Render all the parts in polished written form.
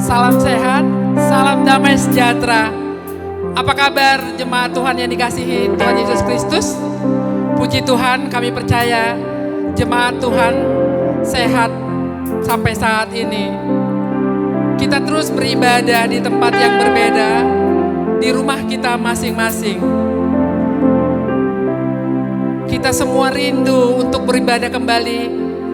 Salam sehat, salam damai sejahtera. Apa kabar jemaat Tuhan yang dikasihi Tuhan Yesus Kristus? Puji Tuhan, kami percaya jemaat Tuhan sehat sampai saat ini. Kita terus beribadah di tempat yang berbeda, di rumah kita masing-masing. Kita semua rindu untuk beribadah kembali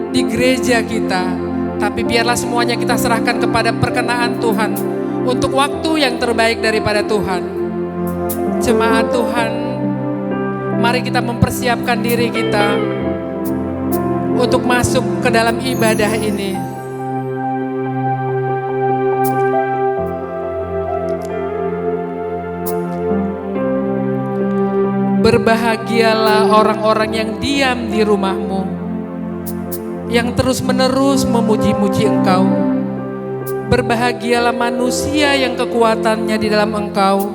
di gereja kita. Tapi biarlah semuanya kita serahkan kepada perkenaan Tuhan untuk waktu yang terbaik daripada Tuhan. Jemaat Tuhan, mari kita mempersiapkan diri kita untuk masuk ke dalam ibadah ini. Berbahagialah orang-orang yang diam di rumahmu, yang terus-menerus memuji-muji Engkau. Berbahagialah manusia yang kekuatannya di dalam Engkau,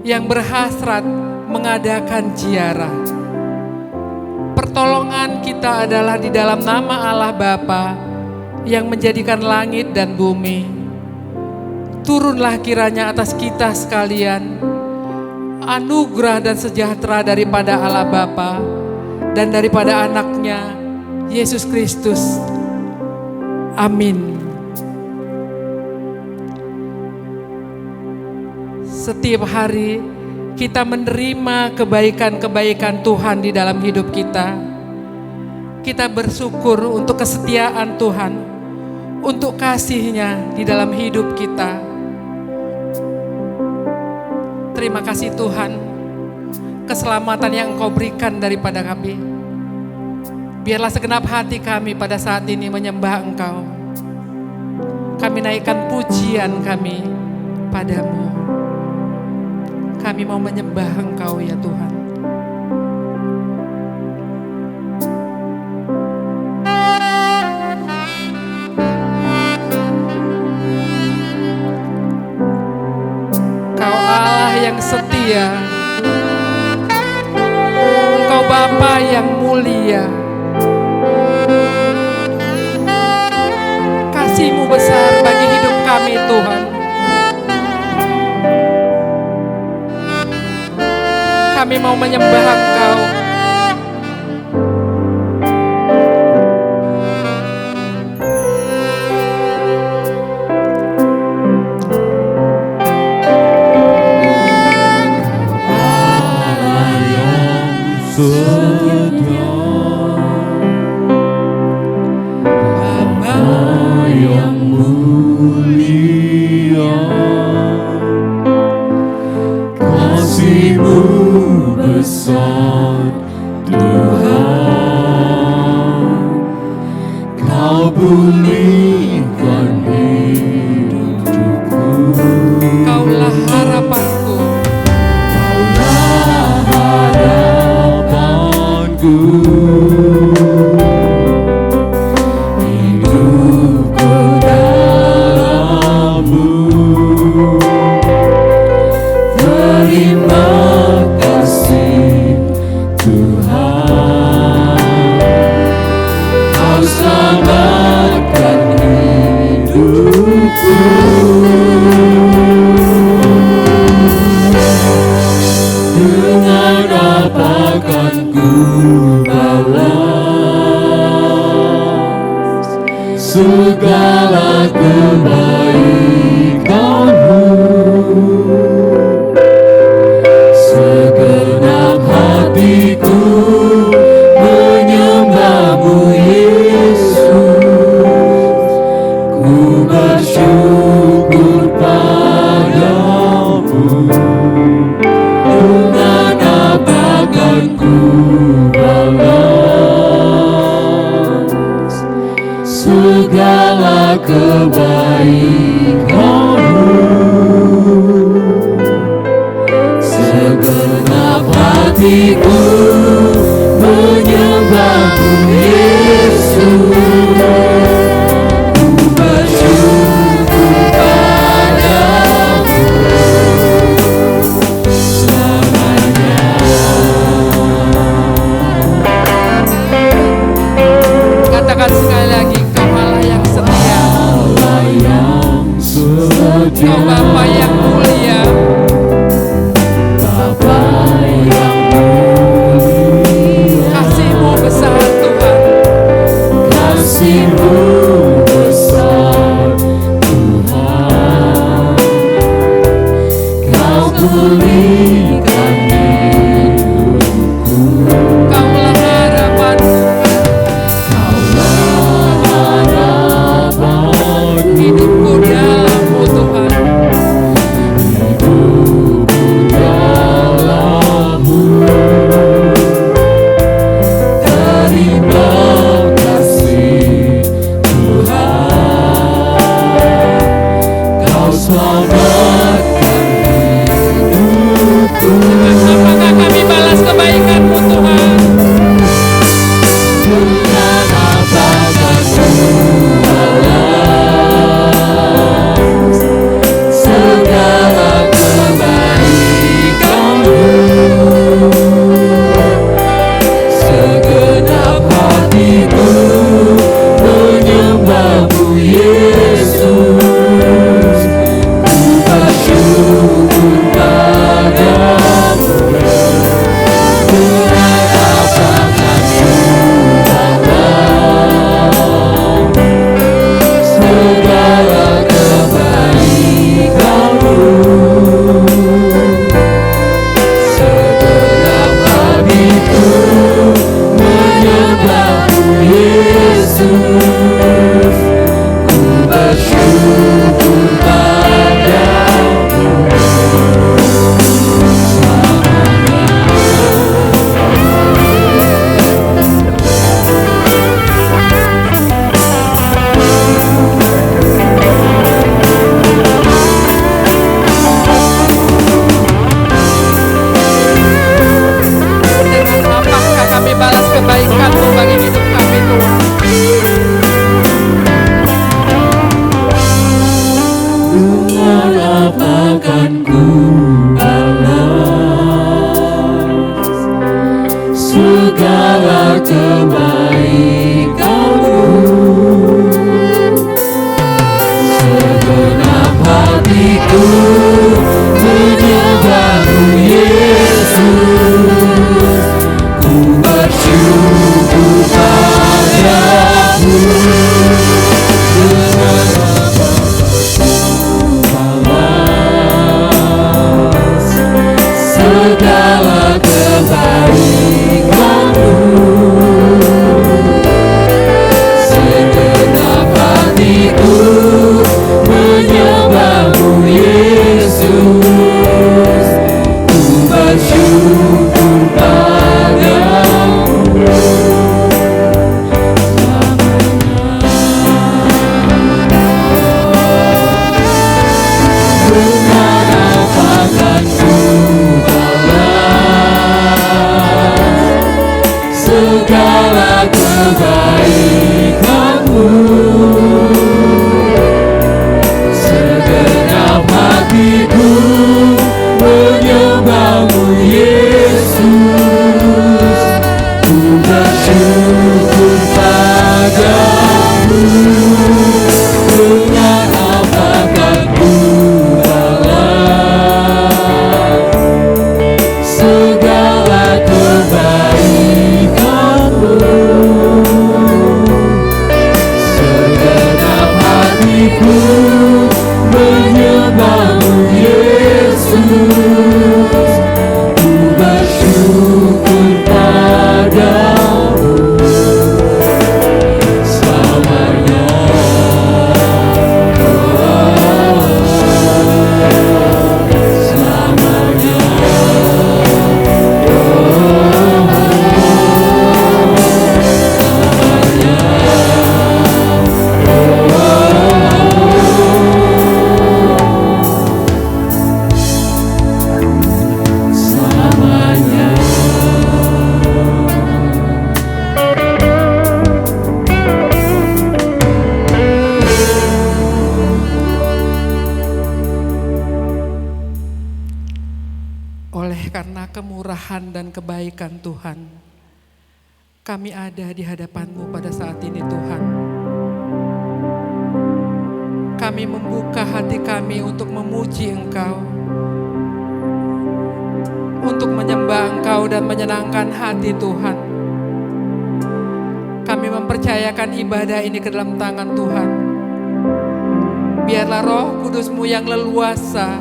yang berhasrat mengadakan ziarah. Pertolongan kita adalah di dalam nama Allah Bapa yang menjadikan langit dan bumi. Turunlah kiranya atas kita sekalian anugerah dan sejahtera daripada Allah Bapa dan daripada anaknya Yesus Kristus. Amin. Setiap hari kita menerima kebaikan-kebaikan Tuhan di dalam hidup kita. Kita bersyukur untuk kesetiaan Tuhan, untuk kasih-Nya di dalam hidup kita. Terima kasih Tuhan, keselamatan yang Engkau berikan daripada kami. Biarlah segenap hati kami pada saat ini menyembah Engkau. Kami naikkan pujian kami padamu. Kami mau menyembah Engkau ya Tuhan. Engkau Allah yang setia. Engkau Bapa yang mulia. Kasih-Mu besar bagi hidup kami Tuhan. Kami mau menyembah Engkau. Allah yang setia, Bapa yang mulia, kasih-Mu besar pulihkan hidupku. Kaulah harapanku, Kaulah harapanku, hidupku dalam-Mu Tuhan. hidupku dalam-Mu. Terima kasih Tuhan, Kau selamatkan hidupku. Apakah kami balas kebaikan-Mu Tuhan? Dengan apakah ku balas segala kebaikan-Mu? Segenap hatiku menyembah-Mu Yesus. Ku bersyukur padamu. Dengan apakah ku balas segala kebaikan-Mu? Segenap hatiku menyembah-Mu Yesus. Ku bersyukur padamu Dengan apakah kami balas kebaikan-Mu bagi hidup kami Tuhan? dengan apakah ku balas segala kebaikan-Mu? Segenap hatiku menyembah-Mu Yesus. Ku bersyukur padamu. Dengan balas segala kebaikan-Mu. Segenap hatiku menyembah-Mu Yesus. Ku bersyukur padamu dengan apakah ku balas segala kebaikan-Mu. Segenap hatiku menyembah-Mu Yesus. Ku bersyukur padamu. Dengan apakah ku balas segala kebaikan-Mu. Segenap hatiku menyembah-Mu Yesus. Ku bersyukur padamu selamanya. Selamanya. Selamanya. Oleh karena kemurahan dan kebaikan Tuhan, kami ada di hadapan-Mu pada saat ini Tuhan. Kami membuka hati kami untuk memuji Engkau, untuk menyembah Engkau dan menyenangkan hati Tuhan. Kami mempercayakan ibadah ini ke dalam tangan Tuhan. Biarlah Roh Kudus-Mu yang leluasa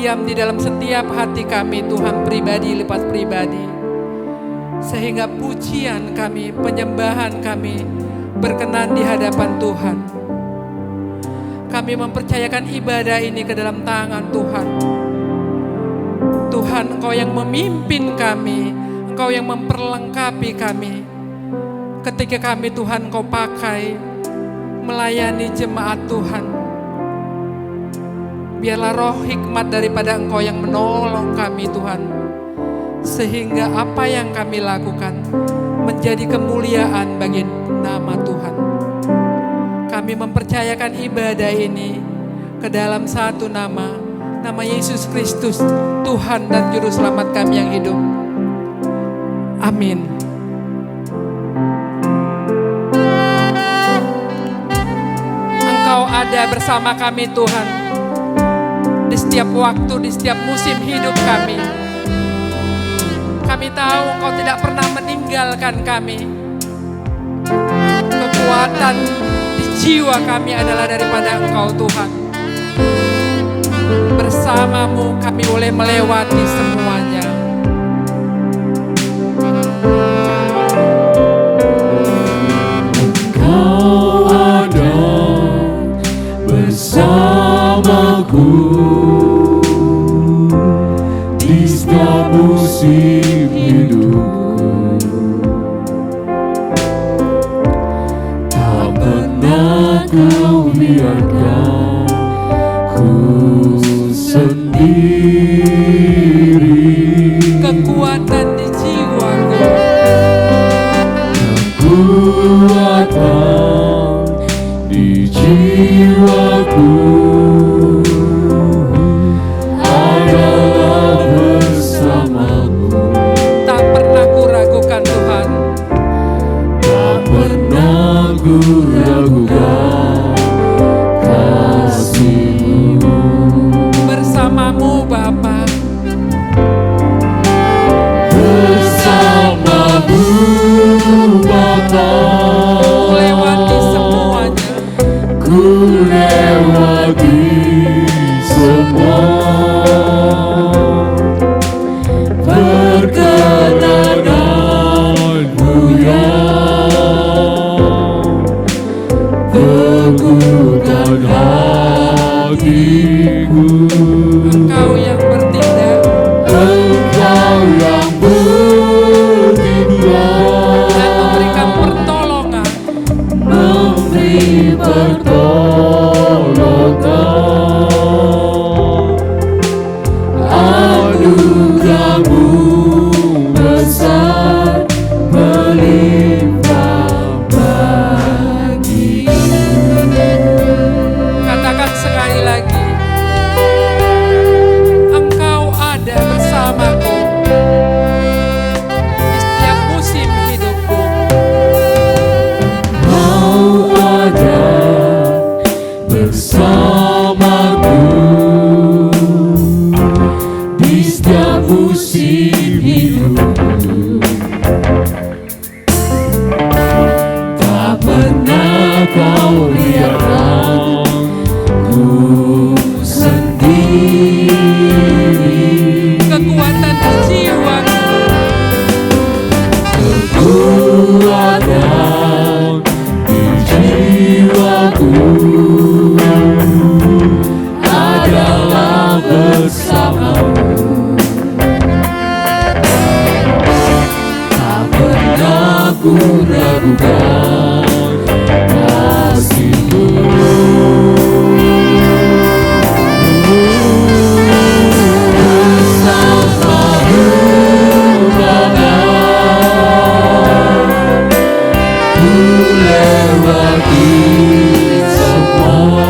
diam di dalam setiap hati kami Tuhan, pribadi lepas pribadi. Sehingga pujian kami, penyembahan kami berkenan di hadapan Tuhan. Kami mempercayakan ibadah ini ke dalam tangan Tuhan. Tuhan, Engkau yang memimpin kami, Engkau yang memperlengkapi kami. Ketika kami Tuhan Engkau pakai melayani jemaat Tuhan, biarlah roh hikmat daripada Engkau yang menolong kami Tuhan, sehingga apa yang kami lakukan menjadi kemuliaan bagi nama Tuhan. Kami mempercayakan ibadah ini ke dalam satu nama Yesus Kristus, Tuhan dan Juru Selamat kami yang hidup. Amin. Engkau ada bersama kami Tuhan, di setiap waktu, di setiap musim hidup kami. Kami tahu Engkau tidak pernah meninggalkan kami. Kekuatan di jiwa kami adalah daripada Engkau Tuhan. Bersamamu kami boleh melewati semuanya. Engkau ada bersamaku di setiap musim hidupku. Tak pernah Kau biarkan ku sendiri. Kekuatan di jiwaku, Kekuatan di jiwaku adalah bersamamu. tak pernah kuragukan Tuhan. Tak pernah ku ragukan kasih-Mu. Bersamamu Bapa, Bersamamu Bapa, lewati semuanya. ku lewati semua. Perkenananmu yang teguhkan hatiku. Engkau yang bertindak Engkau yang bertindak dan memberikan pertolongan. memberi pertolongan. Anugerah-Mu besar melimpah bagiku. Katakan sekali lagi, Engkau ada bersamaku di setiap musim hidupku. Kau ada bersamaku di setiap musim hidupku. Tak pernah Kau biarkan ku sendiri. Kekuatan di jiwaku, Kekuatan di jiwaku adalah bersamamu. Tak pernah ku ragukan kasih-Mu. Bersamamu Bapa, ku lewati semua.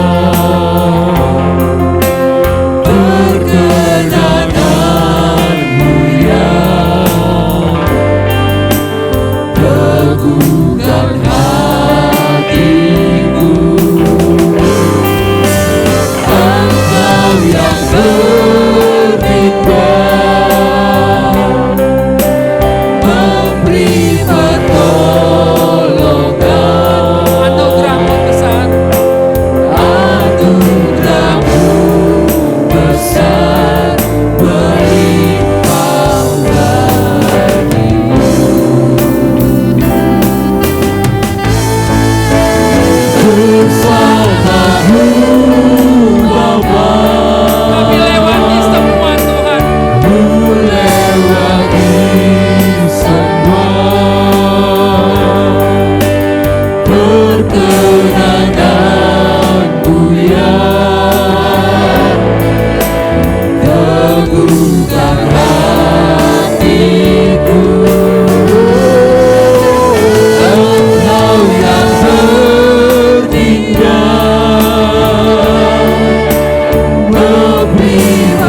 Perkenananmu yang teguhkan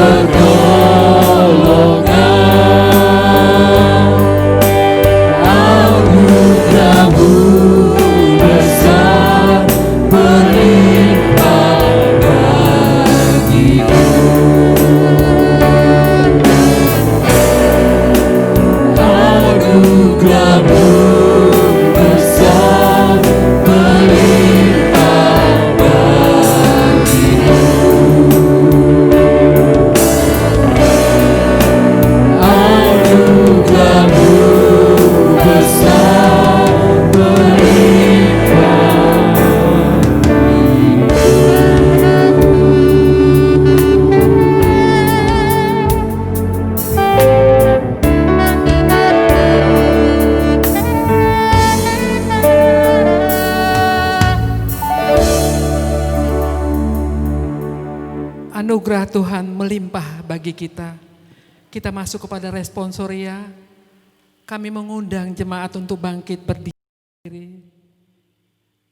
pertolongan, anugerah-Mu besar berlimpah bagiku. Anugerah-Mu besar berlimpah bagiku. Anugerah-Mu besar berlimpah Anugerah Tuhan melimpah bagi kita. Kita masuk kepada responsoria. Kami mengundang jemaat untuk bangkit berdiri.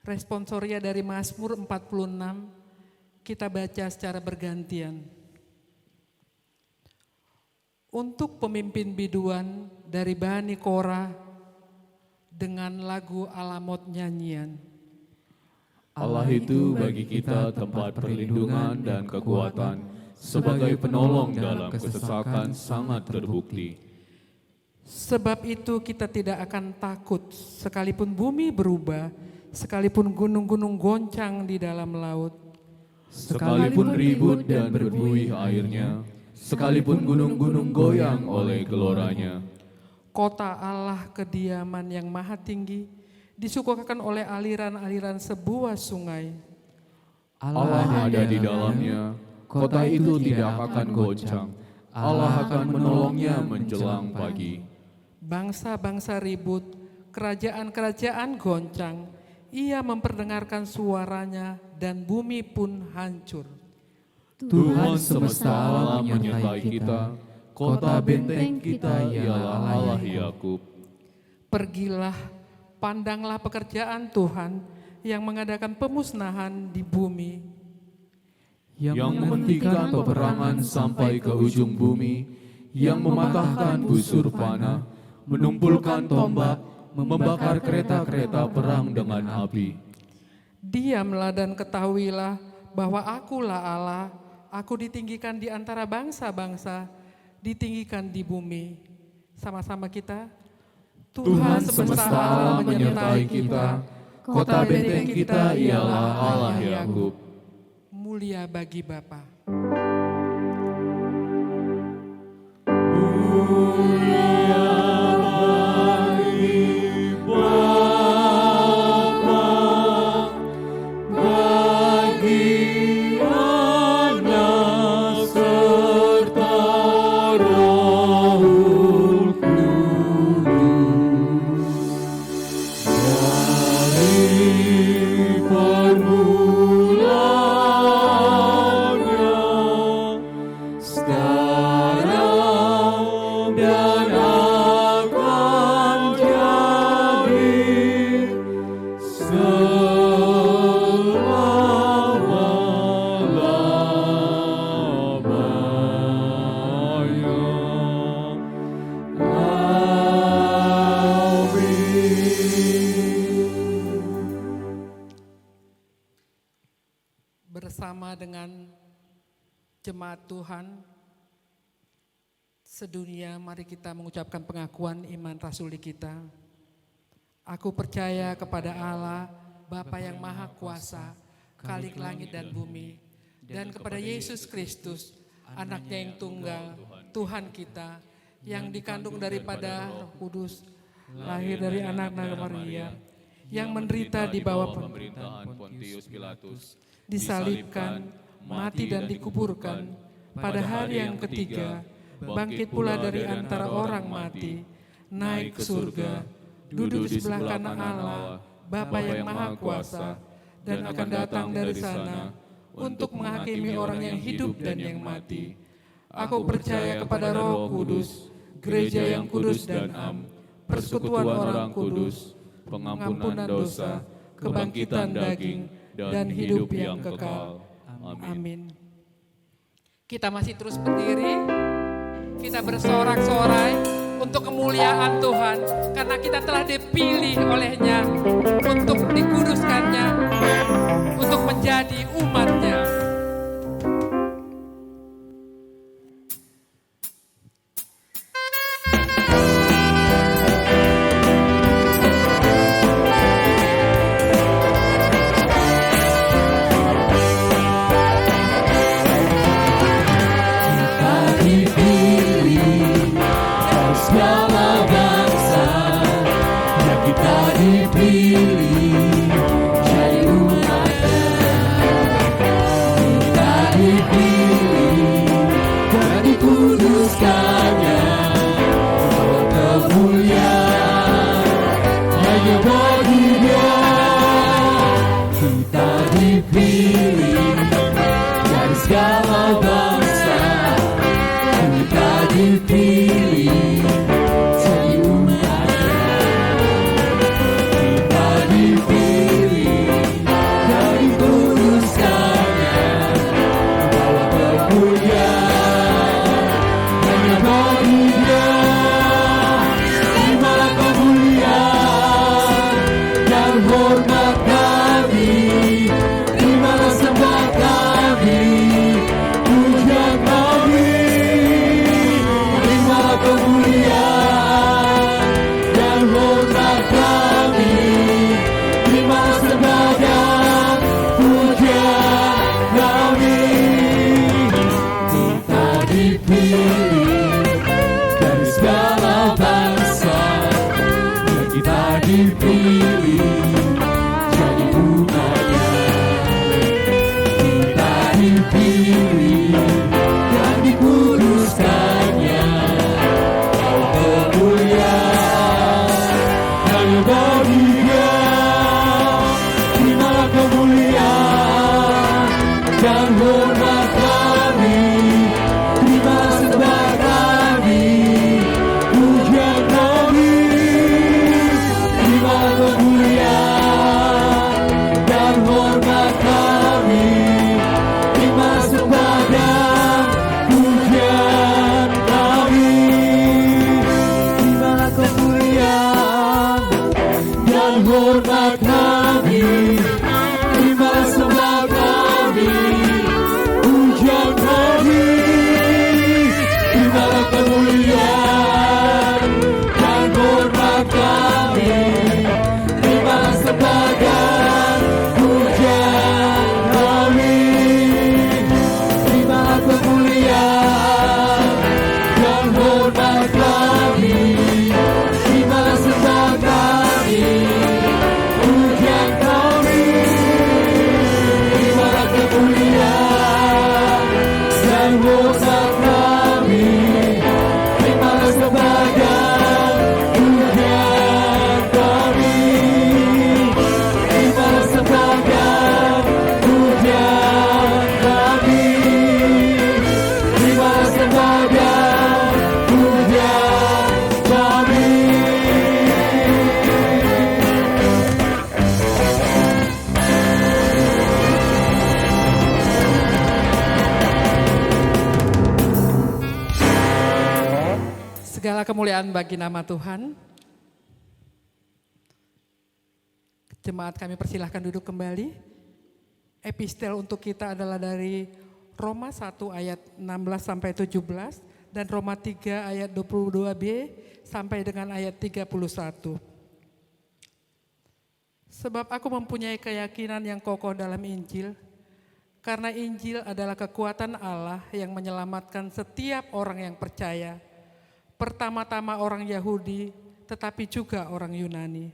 Responsoria dari Mazmur 46 kita baca secara bergantian. Untuk pemimpin biduan dari Bani Korah dengan lagu Alamot nyanyian. Allah itu bagi kita tempat perlindungan dan kekuatan, sebagai penolong dalam kesesakan sangat terbukti. Sebab itu kita tidak akan takut, sekalipun bumi berubah, sekalipun gunung-gunung goncang di dalam laut. Sekalipun ribut dan berbuih airnya, sekalipun gunung-gunung goyang oleh geloranya. Kota Allah kediaman yang maha tinggi, disuguhkan oleh aliran-aliran sebuah sungai. Allah ada di dalamnya, kota itu tidak akan goncang. Allah akan menolongnya menjelang pagi. Bangsa-bangsa ribut, kerajaan-kerajaan goncang. Ia memperdengarkan suaranya dan bumi pun hancur. Tuhan semesta alam menyertai kita, kota benteng kita ialah Allah Yakub. Pergilah, pandanglah pekerjaan Tuhan yang mengadakan pemusnahan di bumi. Yang menghentikan peperangan sampai ke ujung bumi, yang mematahkan busur panah, menumpulkan tombak, membakar kereta-kereta perang dengan api. Diamlah dan ketahuilah bahwa akulah Allah, aku ditinggikan di antara bangsa-bangsa, ditinggikan di bumi. Sama-sama kita. Tuhan semesta alam menyertai kita, kota benteng kita ialah Allah Yakub. Mulia bagi Bapa. Bersama dengan jemaat Tuhan sedunia, mari kita mengucapkan pengakuan iman rasuli kita. Aku percaya kepada Allah, Bapa yang Maha Kuasa, Khalik langit dan bumi, dan kepada Yesus Kristus, Anaknya yang tunggal, Tuhan kita, yang dikandung daripada Roh Kudus, lahir dari anak Maria, yang menderita di bawah pemerintahan Pontius Pilatus, disalibkan, mati dan dikuburkan, pada hari yang ketiga, bangkit pula dari antara orang mati, naik ke surga, duduk di sebelah kanan Allah, Bapa yang Maha Kuasa, dan akan datang dari sana untuk menghakimi orang yang hidup dan yang mati. Aku percaya kepada Roh Kudus, gereja yang kudus dan am, persekutuan orang kudus, pengampunan dosa, kebangkitan daging, dan hidup yang kekal. Amin. Kita masih terus berdiri, kita bersorak-sorai untuk kemuliaan Tuhan, karena kita telah dipilih oleh-Nya untuk dikuduskannya, untuk menjadi umat-Nya. Segala kemuliaan bagi nama Tuhan. Jemaat kami persilahkan duduk kembali. Epistel untuk kita adalah dari Roma 1 ayat 16 sampai 17 dan Roma 3 ayat 22b sampai dengan ayat 31. Sebab aku mempunyai keyakinan yang kokoh dalam Injil, karena Injil adalah kekuatan Allah yang menyelamatkan setiap orang yang percaya. Pertama-tama orang Yahudi, tetapi juga orang Yunani.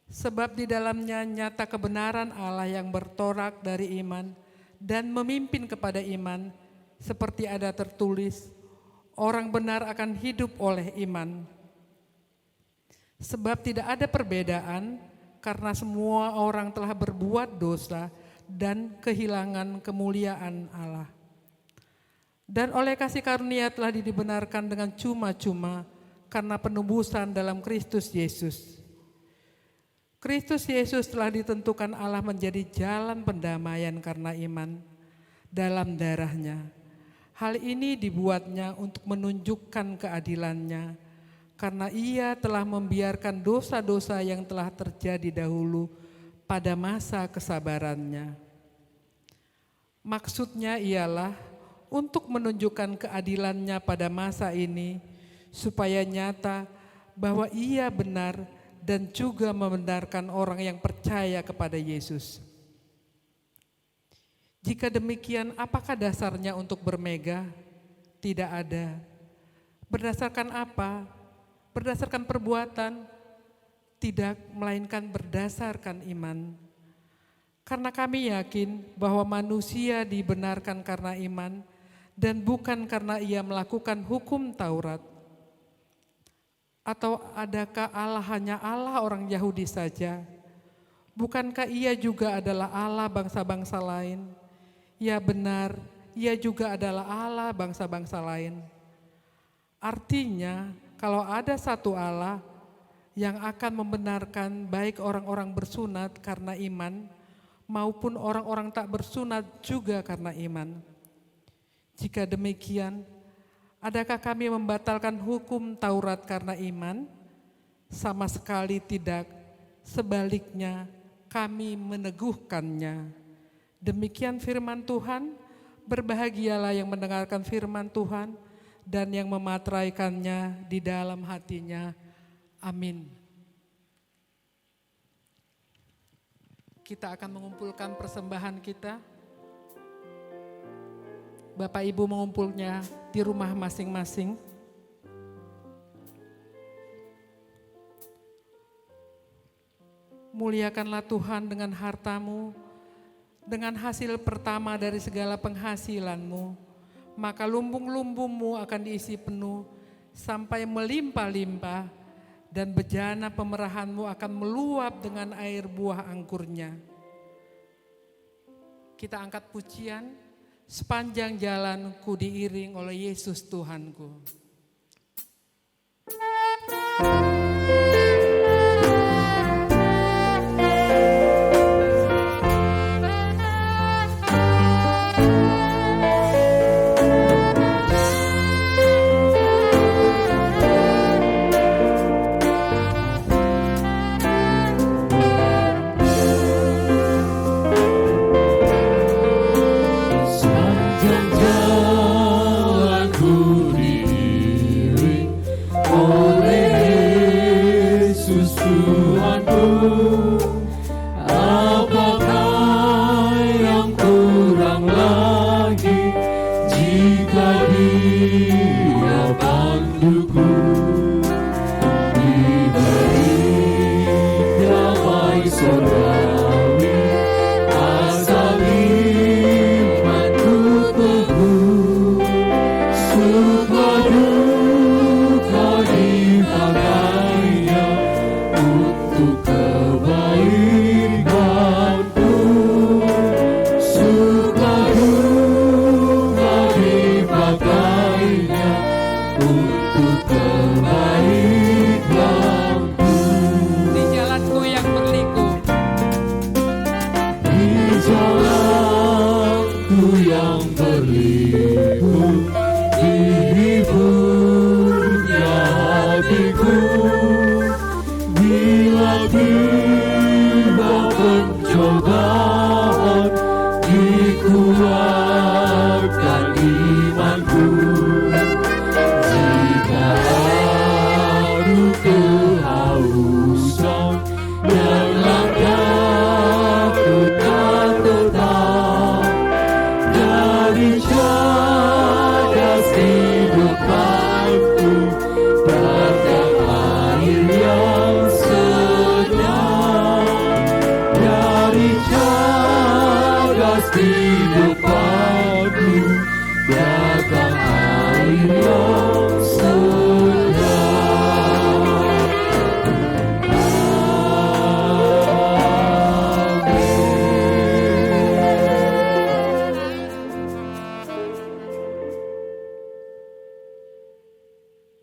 Sebab di dalamnya nyata kebenaran Allah yang bertorak dari iman dan memimpin kepada iman, seperti ada tertulis, orang benar akan hidup oleh iman. Sebab tidak ada perbedaan, karena semua orang telah berbuat dosa dan kehilangan kemuliaan Allah. Dan oleh kasih karunia telah dibenarkan dengan cuma-cuma karena penebusan dalam Kristus Yesus. Kristus Yesus telah ditentukan Allah menjadi jalan pendamaian karena iman dalam darah-Nya, Hal ini dibuatnya untuk menunjukkan keadilannya, karena ia telah membiarkan dosa-dosa yang telah terjadi dahulu pada masa kesabarannya. Maksudnya ialah untuk menunjukkan keadilannya pada masa ini, supaya nyata bahwa ia benar dan juga membenarkan orang yang percaya kepada Yesus. Jika demikian, apakah dasarnya untuk bermegah? Tidak ada. Berdasarkan apa? Berdasarkan perbuatan? Tidak, melainkan berdasarkan iman. Karena kami yakin bahwa manusia dibenarkan karena iman dan bukan karena ia melakukan hukum Taurat. Atau adakah Allah hanya Allah orang Yahudi saja? Bukankah ia juga adalah Allah bangsa-bangsa lain? Ya benar, ia juga adalah Allah bangsa-bangsa lain. Artinya, kalau ada satu Allah yang akan membenarkan baik orang-orang bersunat karena iman, maupun orang-orang tak bersunat juga karena iman. Jika demikian, adakah kami membatalkan hukum Taurat karena iman? Sama sekali tidak, sebaliknya kami meneguhkannya. Demikian firman Tuhan, berbahagialah yang mendengarkan firman Tuhan dan yang memateraikannya di dalam hatinya. Amin. Kita akan mengumpulkan persembahan kita. Bapak Ibu mengumpulnya di rumah masing-masing. Muliakanlah Tuhan dengan hartamu, dengan hasil pertama dari segala penghasilanmu, maka lumbung-lumbungmu akan diisi penuh sampai melimpah-limpah, dan bejana pemerahanmu akan meluap dengan air buah angkurnya. Kita angkat pujian, sepanjang jalanku diiring oleh Yesus Tuhanku.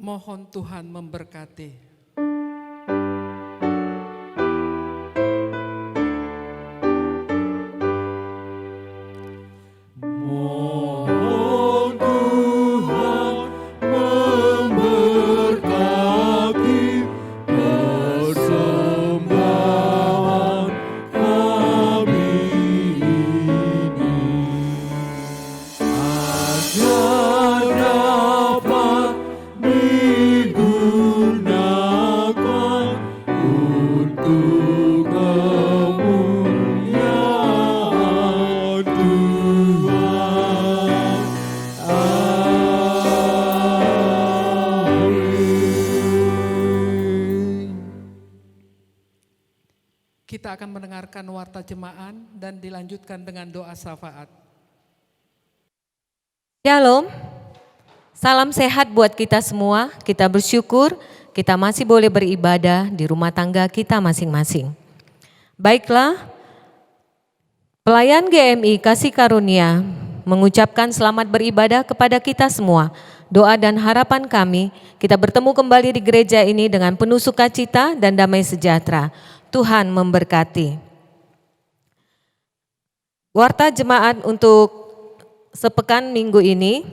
Mohon Tuhan memberkati. Mohon kita akan mendengarkan warta jemaat dan dilanjutkan dengan doa syafaat. Shalom, salam sehat buat kita semua. Kita bersyukur kita masih boleh beribadah di rumah tangga kita masing-masing. Baiklah, pelayan GMI Kasih Karunia mengucapkan selamat beribadah kepada kita semua. Doa dan harapan kami, kita bertemu kembali di gereja ini dengan penuh sukacita dan damai sejahtera. Tuhan memberkati. Warta jemaat untuk sepekan minggu ini.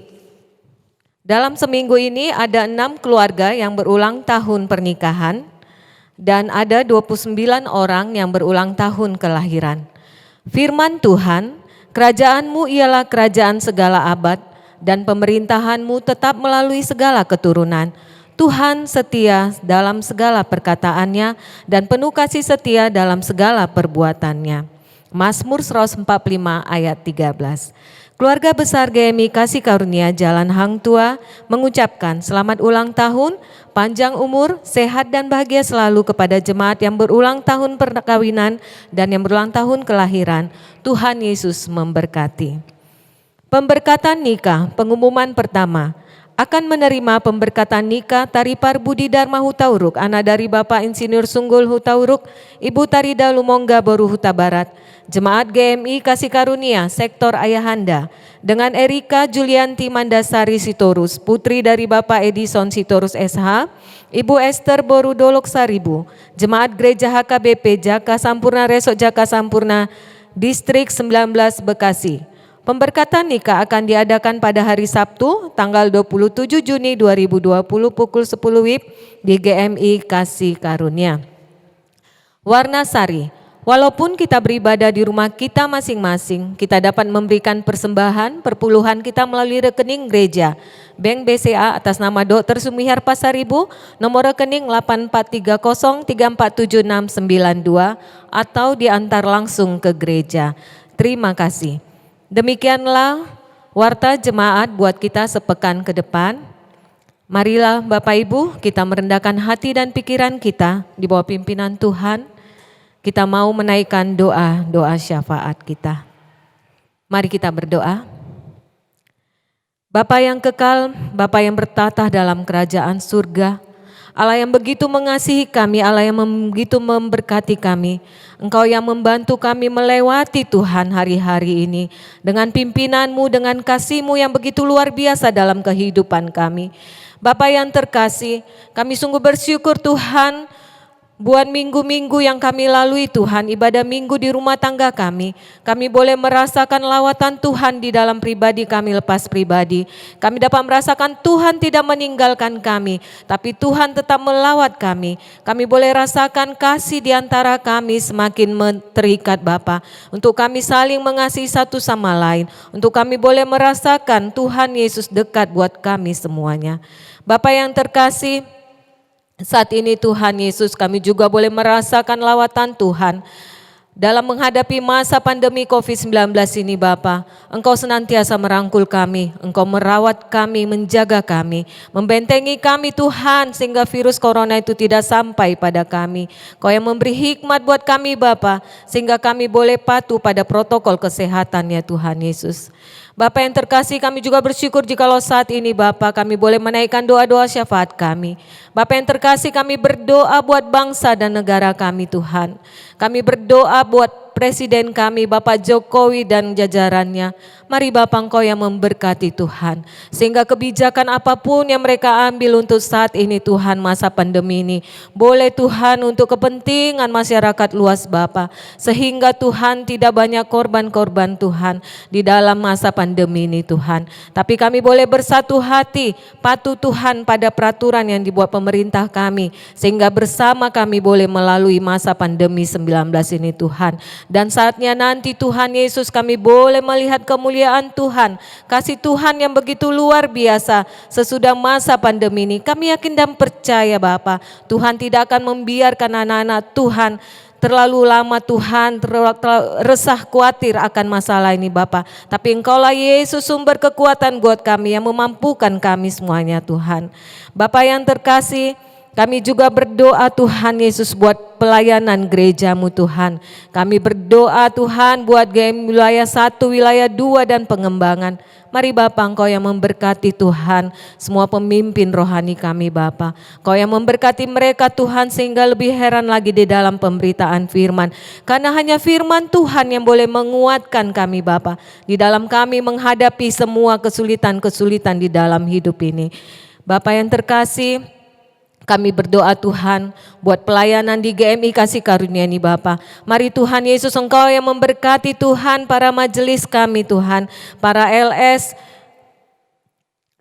Dalam seminggu ini ada 6 keluarga yang berulang tahun pernikahan dan ada 29 orang yang berulang tahun kelahiran. Firman Tuhan, kerajaan-Mu ialah kerajaan segala abad dan pemerintahan-Mu tetap melalui segala keturunan. Tuhan setia dalam segala perkataannya dan penuh kasih setia dalam segala perbuatannya. Mazmur 145 ayat 13. Keluarga besar GMI Kasih Karunia Jalan Hang Tua mengucapkan selamat ulang tahun, panjang umur, sehat dan bahagia selalu kepada jemaat yang berulang tahun perkawinan dan yang berulang tahun kelahiran. Tuhan Yesus memberkati. Pemberkatan nikah, pengumuman pertama. Akan menerima pemberkatan nikah Taripar Budi Dharma Hutauruk, anak dari Bapak Insinyur Sunggul Hutauruk, Ibu Tarida Lumongga Boru Huta Barat, Jemaat GMI Kasih Karunia, Sektor Ayahanda, dengan Erika Julianti Mandasari Sitorus, putri dari Bapak Edison Sitorus SH, Ibu Esther Boru Dolok Saribu, Jemaat Gereja HKBP Jaka Sampurna Resok Jaka Sampurna, Distrik 19 Bekasi. Pemberkatan nikah akan diadakan pada hari Sabtu, tanggal 27 Juni 2020 pukul 10 WIB di GMI Kasih Karunia. Warna sari, walaupun kita beribadah di rumah kita masing-masing, kita dapat memberikan persembahan perpuluhan kita melalui rekening gereja. Bank BCA atas nama Dr. Sumihar Pasaribu, nomor rekening 8430347692 atau diantar langsung ke gereja. Terima kasih. Demikianlah warta jemaat buat kita sepekan ke depan. Marilah Bapak Ibu kita merendahkan hati dan pikiran kita di bawah pimpinan Tuhan. Kita mau menaikkan doa syafaat kita. Mari kita berdoa. Bapa yang kekal, Bapa yang bertatah dalam kerajaan surga, Allah yang begitu mengasihi kami, Allah yang begitu memberkati kami. Engkau yang membantu kami melewati Tuhan hari-hari ini. Dengan pimpinan-Mu, dengan kasih-Mu yang begitu luar biasa dalam kehidupan kami. Bapa yang terkasih, kami sungguh bersyukur Tuhan buat minggu-minggu yang kami lalui Tuhan, ibadah minggu di rumah tangga kami. Kami boleh merasakan lawatan Tuhan di dalam pribadi kami lepas pribadi. Kami dapat merasakan Tuhan tidak meninggalkan kami, tapi Tuhan tetap melawat kami. Kami boleh rasakan kasih di antara kami semakin terikat Bapa. Untuk kami saling mengasihi satu sama lain. Untuk kami boleh merasakan Tuhan Yesus dekat buat kami semuanya. Bapa yang terkasih, saat ini Tuhan Yesus kami juga boleh merasakan lawatan Tuhan dalam menghadapi masa pandemi COVID-19 ini Bapa. Engkau senantiasa merangkul kami, Engkau merawat kami, menjaga kami, membentengi kami Tuhan sehingga virus corona itu tidak sampai pada kami. Kau yang memberi hikmat buat kami Bapa sehingga kami boleh patuh pada protokol kesehatan ya Tuhan Yesus. Bapa yang terkasih, kami juga bersyukur jikalau saat ini Bapa kami boleh menaikkan doa-doa syafaat kami. Bapa yang terkasih, kami berdoa buat bangsa dan negara kami Tuhan. Kami berdoa buat Presiden kami Bapak Jokowi dan jajarannya. Mari Bapak Engkau yang memberkati Tuhan. Sehingga kebijakan apapun yang mereka ambil untuk saat ini Tuhan masa pandemi ini. Boleh Tuhan untuk kepentingan masyarakat luas Bapak. Sehingga Tuhan tidak banyak korban-korban Tuhan di dalam masa pandemi ini Tuhan. Tapi kami boleh bersatu hati patuh Tuhan pada peraturan yang dibuat pemerintah kami. Sehingga bersama kami boleh melalui masa pandemi 19 ini Tuhan. Dan saatnya nanti Tuhan Yesus kami boleh melihat kemuliaan Tuhan. Kasih Tuhan yang begitu luar biasa sesudah masa pandemi ini. Kami yakin dan percaya Bapa, Tuhan tidak akan membiarkan anak-anak Tuhan terlalu lama Tuhan terlalu resah khawatir akan masalah ini Bapa. Tapi Engkaulah Yesus sumber kekuatan buat kami yang memampukan kami semuanya Tuhan. Bapa yang terkasih, Kami juga berdoa Tuhan Yesus buat pelayanan gerejamu Tuhan. Kami berdoa Tuhan buat GM wilayah 1, wilayah 2 dan pengembangan. Mari Bapa, Engkau yang memberkati Tuhan semua pemimpin rohani kami Bapa. Engkau yang memberkati mereka Tuhan sehingga lebih heran lagi di dalam pemberitaan firman. Karena hanya firman Tuhan yang boleh menguatkan kami Bapa. Di dalam kami menghadapi semua kesulitan-kesulitan di dalam hidup ini. Bapa yang terkasih, kami berdoa Tuhan buat pelayanan di GMI Kasih Karunia ini Bapa. Mari Tuhan Yesus, Engkau yang memberkati Tuhan para majelis kami Tuhan, para LS,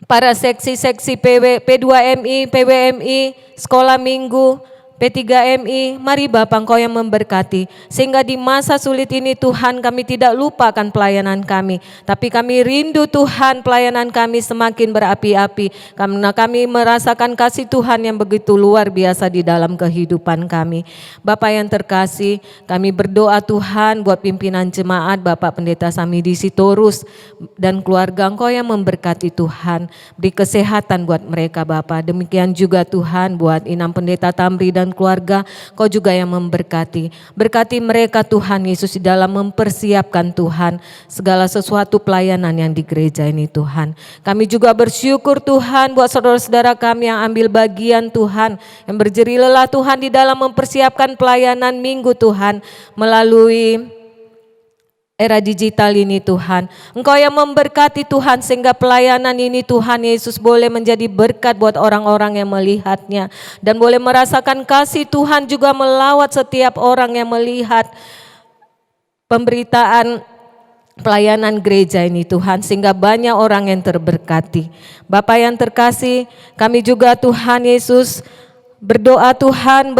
para seksi-seksi P2MI, PWMI, sekolah minggu, P3MI, mari Bapa Engkau yang memberkati. Sehingga di masa sulit ini Tuhan kami tidak lupakan pelayanan kami. Tapi kami rindu Tuhan pelayanan kami semakin berapi-api. Karena kami merasakan kasih Tuhan yang begitu luar biasa di dalam kehidupan kami. Bapa yang terkasih, kami berdoa Tuhan buat pimpinan jemaat, Bapak Pendeta Samidi Sitorus dan keluarga Engkau yang memberkati Tuhan. Beri kesehatan buat mereka Bapa. Demikian juga Tuhan buat Inam Pendeta Tamri dan keluarga, Kau juga yang memberkati. Berkati mereka Tuhan Yesus di dalam mempersiapkan Tuhan segala sesuatu pelayanan yang di gereja ini Tuhan. Kami juga bersyukur Tuhan buat saudara-saudara kami yang ambil bagian Tuhan, yang berjeri lelah Tuhan di dalam mempersiapkan pelayanan minggu Tuhan melalui era digital ini Tuhan. Engkau yang memberkati Tuhan sehingga pelayanan ini Tuhan Yesus boleh menjadi berkat buat orang-orang yang melihatnya. Dan boleh merasakan kasih Tuhan juga melawat setiap orang yang melihat pemberitaan pelayanan gereja ini Tuhan. Sehingga banyak orang yang terberkati. Bapa yang terkasih, kami juga Tuhan Yesus berdoa Tuhan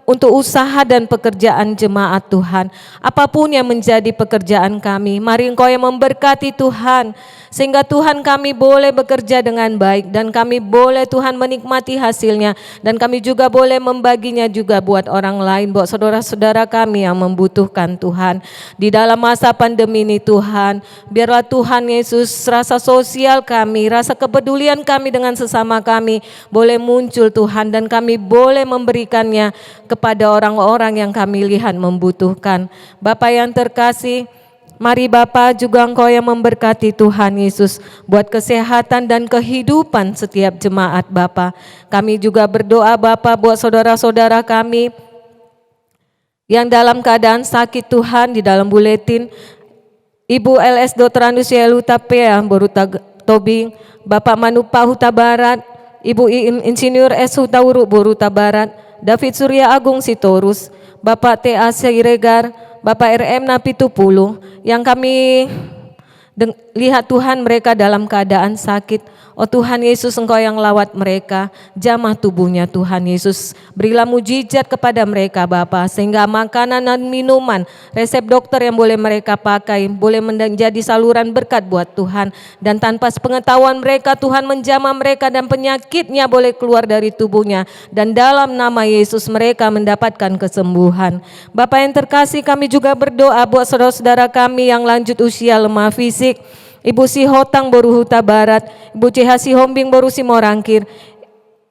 untuk usaha dan pekerjaan jemaat Tuhan. Apapun yang menjadi pekerjaan kami, mari Engkau yang memberkati Tuhan. Sehingga Tuhan kami boleh bekerja dengan baik dan kami boleh Tuhan menikmati hasilnya. Dan kami juga boleh membaginya juga buat orang lain, buat saudara-saudara kami yang membutuhkan Tuhan. Di dalam masa pandemi ini Tuhan, biarlah Tuhan Yesus rasa sosial kami, rasa kepedulian kami dengan sesama kami boleh muncul Tuhan. Dan kami boleh memberikannya kepada orang-orang yang kami lihat membutuhkan. Bapa yang terkasih, mari Bapa juga Engkau yang memberkati Tuhan Yesus buat kesehatan dan kehidupan setiap jemaat Bapa. Kami juga berdoa Bapa buat saudara-saudara kami yang dalam keadaan sakit Tuhan. Di dalam buletin Ibu LS Dr. Anusia Lutapea Boruta Tobing, Bapak Manupa Huta Barat, Ibu Insinyur S. Hutauru Boruta Barat, David Surya Agung Sitorus, Bapak T.A. Siregar, Bapak RM Napitupulu, yang kami lihat Tuhan mereka dalam keadaan sakit. Oh Tuhan Yesus, Engkau yang lawat mereka, jamah tubuhnya Tuhan Yesus. Berilah mujizat kepada mereka Bapa, sehingga makanan dan minuman, resep dokter yang boleh mereka pakai, boleh menjadi saluran berkat buat Tuhan. Dan tanpa sepengetahuan mereka Tuhan menjamah mereka dan penyakitnya boleh keluar dari tubuhnya. Dan dalam nama Yesus mereka mendapatkan kesembuhan. Bapa yang terkasih, kami juga berdoa buat saudara-saudara kami yang lanjut usia lemah fisik. Ibu Si Hotang Boru Huta Barat, Ibu CH Si Hombing Boru Simorangkir,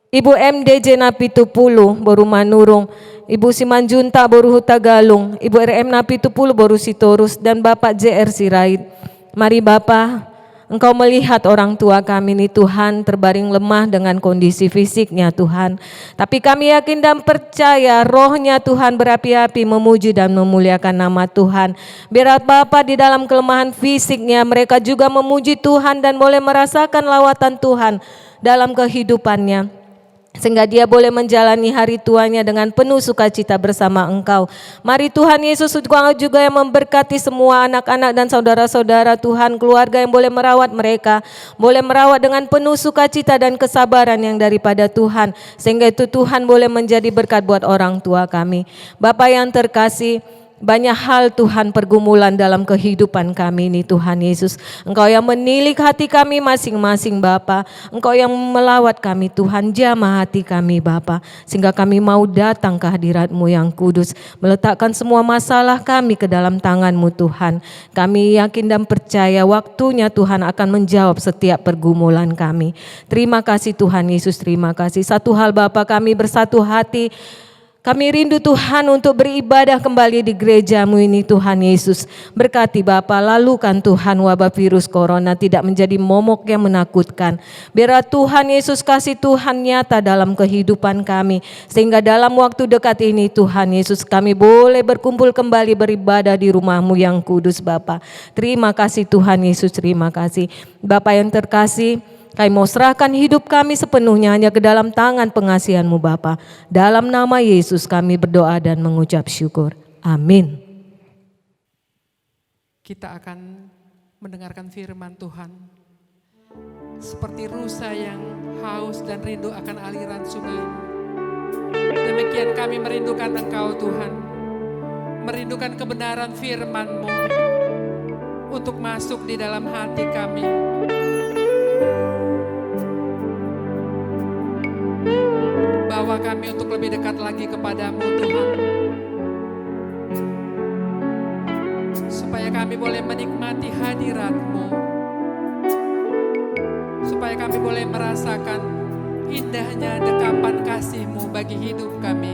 Ibu MDJ Napitupulu Boru Manurung, Ibu Simanjunta Boru Huta Galung, Ibu RM Napitupulu Boru Sitorus, dan Bapak JR Sirait. Mari Bapak, Engkau melihat orang tua kami ini Tuhan terbaring lemah dengan kondisi fisiknya Tuhan. Tapi kami yakin dan percaya rohnya Tuhan berapi-api memuji dan memuliakan nama Tuhan. Biar Bapa di dalam kelemahan fisiknya mereka juga memuji Tuhan dan boleh merasakan lawatan Tuhan dalam kehidupannya. Sehingga dia boleh menjalani hari tuanya dengan penuh sukacita bersama Engkau. Mari Tuhan Yesus juga yang memberkati semua anak-anak dan saudara-saudara Tuhan, keluarga yang boleh merawat mereka, boleh merawat dengan penuh sukacita dan kesabaran yang daripada Tuhan. Sehingga itu Tuhan boleh menjadi berkat buat orang tua kami. Bapa yang terkasih, Banyak hal Tuhan pergumulan dalam kehidupan kami ini Tuhan Yesus. Engkau yang menilik hati kami masing-masing Bapa. Engkau yang melawat kami Tuhan, jamah hati kami Bapa. Sehingga kami mau datang ke hadirat-Mu yang kudus. Meletakkan semua masalah kami ke dalam tangan-Mu Tuhan. Kami yakin dan percaya waktunya Tuhan akan menjawab setiap pergumulan kami. Terima kasih Tuhan Yesus, terima kasih. Satu hal Bapa, kami bersatu hati. Kami rindu Tuhan untuk beribadah kembali di gereja-Mu ini Tuhan Yesus. Berkati Bapa, lalukan Tuhan wabah virus corona tidak menjadi momok yang menakutkan. Biarlah Tuhan Yesus kasih Tuhan nyata dalam kehidupan kami. Sehingga dalam waktu dekat ini Tuhan Yesus kami boleh berkumpul kembali beribadah di rumah-Mu yang kudus Bapa. Terima kasih Tuhan Yesus, terima kasih. Bapa yang terkasih, kami mau serahkan hidup kami sepenuhnya hanya ke dalam tangan pengasihan-Mu Bapa. Dalam nama Yesus kami berdoa dan mengucap syukur. Amin. Kita akan mendengarkan firman Tuhan. Seperti rusa yang haus dan rindu akan aliran sungai. Demikian kami merindukan Engkau Tuhan. Merindukan kebenaran firman-Mu untuk masuk di dalam hati kami. Bawa kami untuk lebih dekat lagi kepadamu Tuhan. Supaya kami boleh menikmati hadirat-Mu. Supaya kami boleh merasakan indahnya dekapan kasih-Mu bagi hidup kami.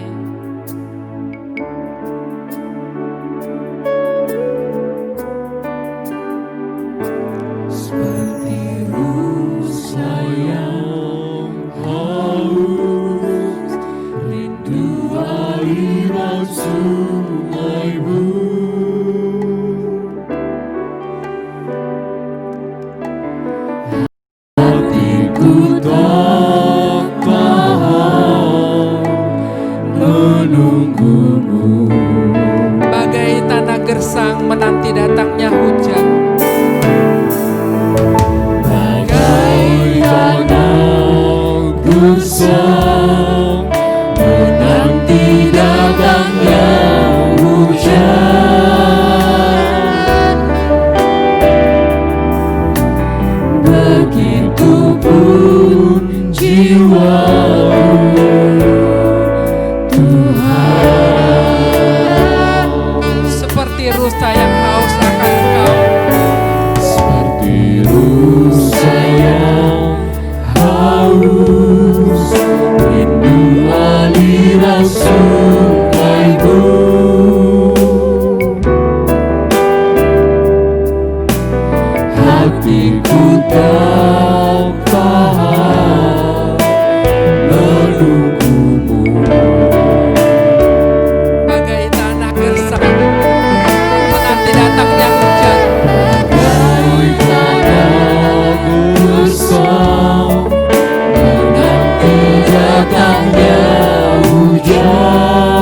Seperti rusa yang haus, rindu aliran sungai-Mu. Hatiku tak tahan menunggu-Mu. Bagai tanah gersang menanti datangnya hujan. Bagai tanah gersang menanti datangnya hujan. Begitupun jiwaku Tuhan. Seperti rusa yang haus akan Engkau. Seperti rusa yang haus, rindu aliran sungai-Mu. Hatiku tak tahan menunggu-Mu. Bagai tanah gersang menanti datangnya hujan. Bagai tanah gersang menanti datangnya hujan.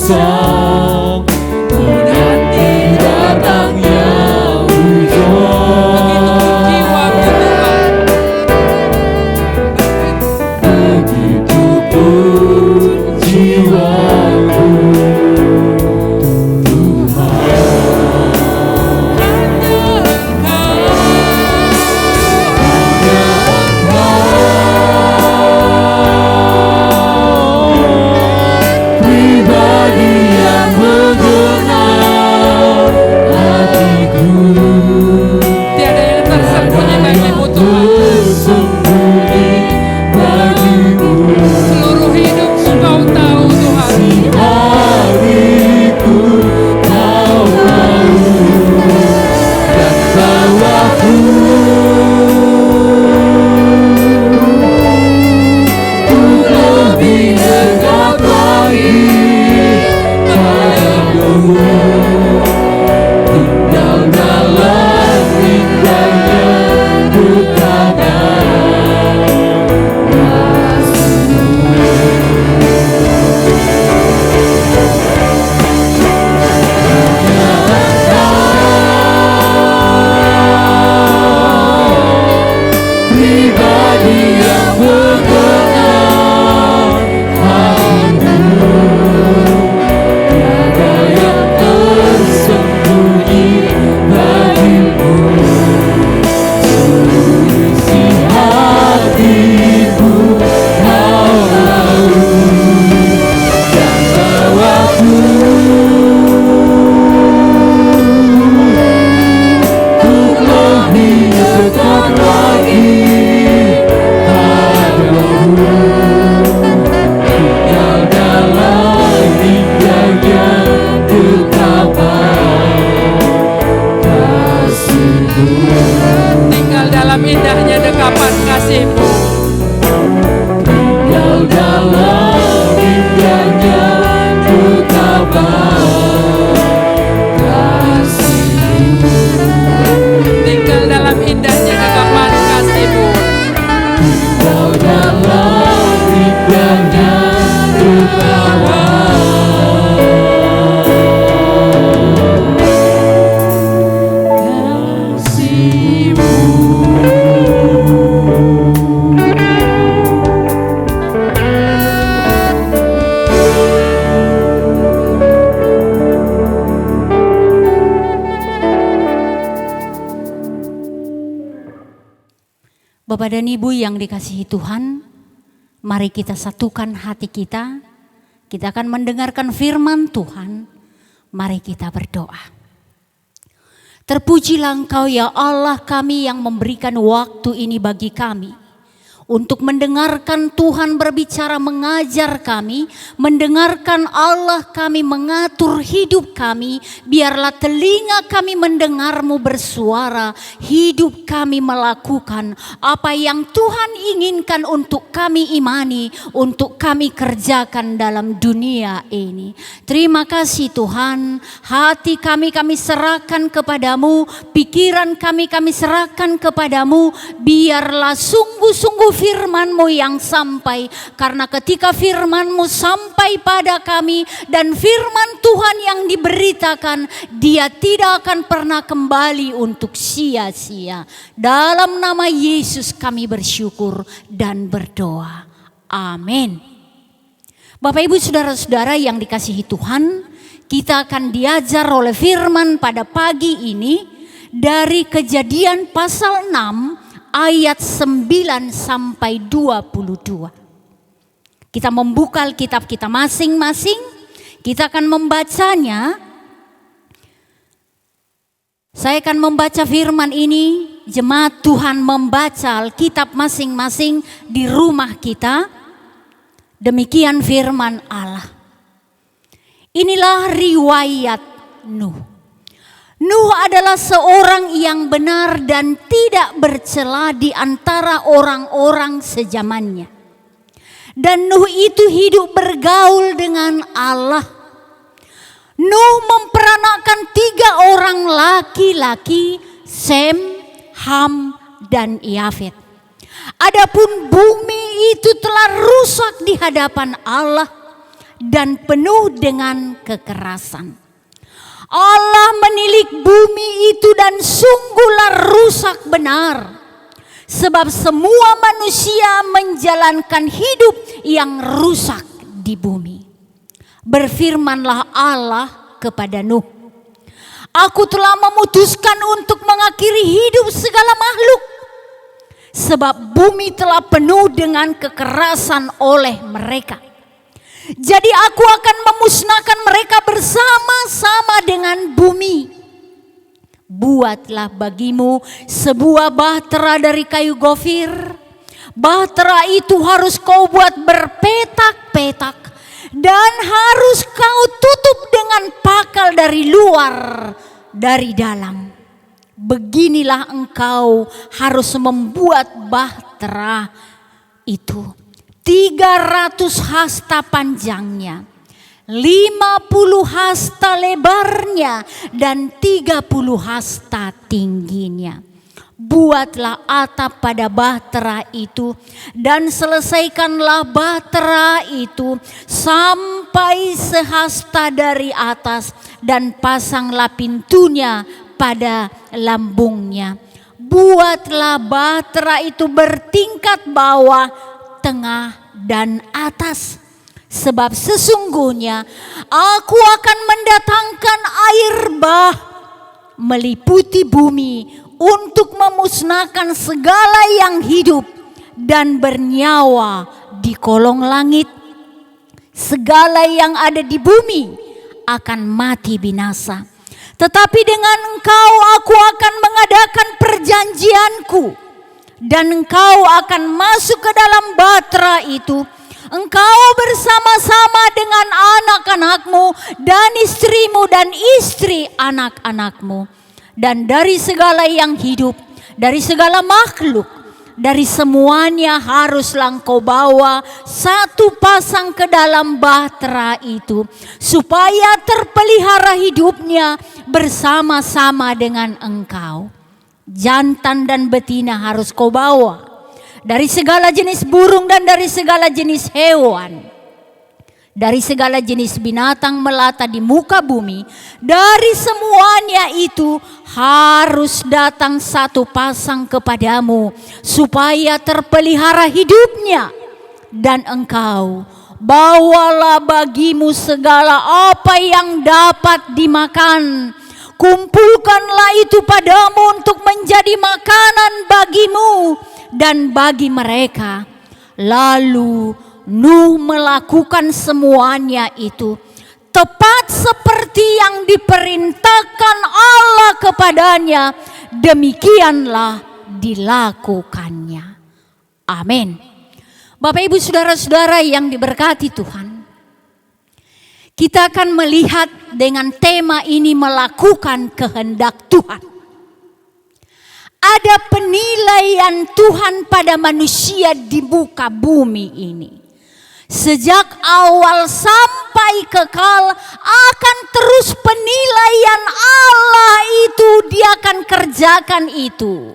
gelisah menanti datangnya hujan. Begitupun jiwaku, pribadi yang menggenap hatiku. Tiada yang tersembunyi bagimu Tuhan. Tersembunyi bagimu. Seluruh hidupku Kau tahu Tuhan. Hariku Kau tahu, dan bawaku untuk lebih dekat lagi padamu. Tinggal dalam indahnya betapa pribadi yang berkenan hatimu. Tiada yang tersembunyi bagimu. Seisi hatiku Kau tahu, dan bawaku untuk lebih dekat lagi padamu. Tinggal dalam indahnya betapa kasih-Mu. Tinggal dalam indahnya dekapan kasih-Mu. Tinggal dalam indahnya betapa kasih-Mu. Tinggal dalam indahnya dekapan kasih-Mu. Tinggal dalam indahnya betapa kasih-Mu. Bapak dan Ibu yang dikasihi Tuhan, mari kita satukan hati kita. Kita akan mendengarkan firman Tuhan. Mari kita berdoa. Terpujilah Engkau ya Allah kami yang memberikan waktu ini bagi kami untuk mendengarkan Tuhan berbicara, mengajar kami, mendengarkan Allah kami mengatur hidup kami. Biarlah telinga kami mendengar-Mu bersuara, hidup kami melakukan apa yang Tuhan inginkan untuk kami imani, untuk kami kerjakan dalam dunia ini. Terima kasih Tuhan, hati kami serahkan kepadamu, pikiran kami serahkan kepadamu. Biarlah sungguh-sungguh firman-Mu yang sampai, karena ketika firman-Mu sampai pada kami dan firman Tuhan yang diberitakan, dia tidak akan pernah kembali untuk sia-sia. Dalam nama Yesus kami bersyukur dan berdoa. Amin. Bapak Ibu Saudara-saudara yang dikasihi Tuhan, kita akan diajar oleh firman pada pagi ini dari Kejadian pasal 6 ayat 9 sampai 22. Kita membuka Alkitab kita masing-masing. Kita akan membacanya. Saya akan membaca firman ini. Jemaat Tuhan membaca Alkitab masing-masing di rumah kita. Demikian firman Allah. Inilah riwayat Nuh. Nuh adalah seorang yang benar dan tidak bercela di antara orang-orang sezamannya. Dan Nuh itu hidup bergaul dengan Allah. Nuh memperanakkan 3 orang laki-laki, Sem, Ham, dan Yafet. Adapun bumi itu telah rusak di hadapan Allah dan penuh dengan kekerasan. Allah menilik bumi itu dan sungguhlah rusak benar. Sebab semua manusia menjalankan hidup yang rusak di bumi. Berfirmanlah Allah kepada Nuh, Aku telah memutuskan untuk mengakhiri hidup segala makhluk. Sebab bumi telah penuh dengan kekerasan oleh mereka. Jadi aku akan memusnahkan mereka bersama-sama dengan bumi. Buatlah bagimu sebuah bahtera dari kayu gofir. Bahtera itu harus kau buat berpetak-petak. Dan harus kau tutup dengan pakal dari luar, dari dalam. Beginilah engkau harus membuat bahtera itu. 300 hasta panjangnya, 50 hasta lebarnya, dan 30 hasta tingginya. Buatlah atap pada bahtera itu dan selesaikanlah bahtera itu sampai sehasta dari atas dan pasanglah pintunya pada lambungnya. Buatlah bahtera itu bertingkat bawah, tengah, dan atas. Sebab sesungguhnya aku akan mendatangkan air bah meliputi bumi untuk memusnahkan segala yang hidup dan bernyawa di kolong langit. Segala yang ada di bumi akan mati binasa. Tetapi dengan engkau aku akan mengadakan perjanjianku, dan engkau akan masuk ke dalam bahtera itu, engkau bersama-sama dengan anak-anakmu dan istrimu dan istri anak-anakmu. Dan dari segala yang hidup, dari segala makhluk, dari semuanya haruslah engkau bawa satu pasang ke dalam bahtera itu, supaya terpelihara hidupnya bersama-sama dengan engkau. Jantan dan betina harus kau bawa dari segala jenis burung dan dari segala jenis hewan, dari segala jenis binatang melata di muka bumi. Dari semuanya itu harus datang satu pasang kepadamu, supaya terpelihara hidupnya. Dan engkau bawalah bagimu segala apa yang dapat dimakan. Kumpulkanlah itu padamu untuk menjadi makanan bagimu dan bagi mereka. Lalu Nuh melakukan semuanya itu tepat seperti yang diperintahkan Allah kepadanya. Demikianlah dilakukannya. Amin. Bapak Ibu saudara-saudara yang diberkati Tuhan, kita akan melihat dengan tema ini, melakukan kehendak Tuhan. Ada penilaian Tuhan pada manusia di muka bumi ini. Sejak awal sampai kekal akan terus penilaian Allah itu dia akan kerjakan itu.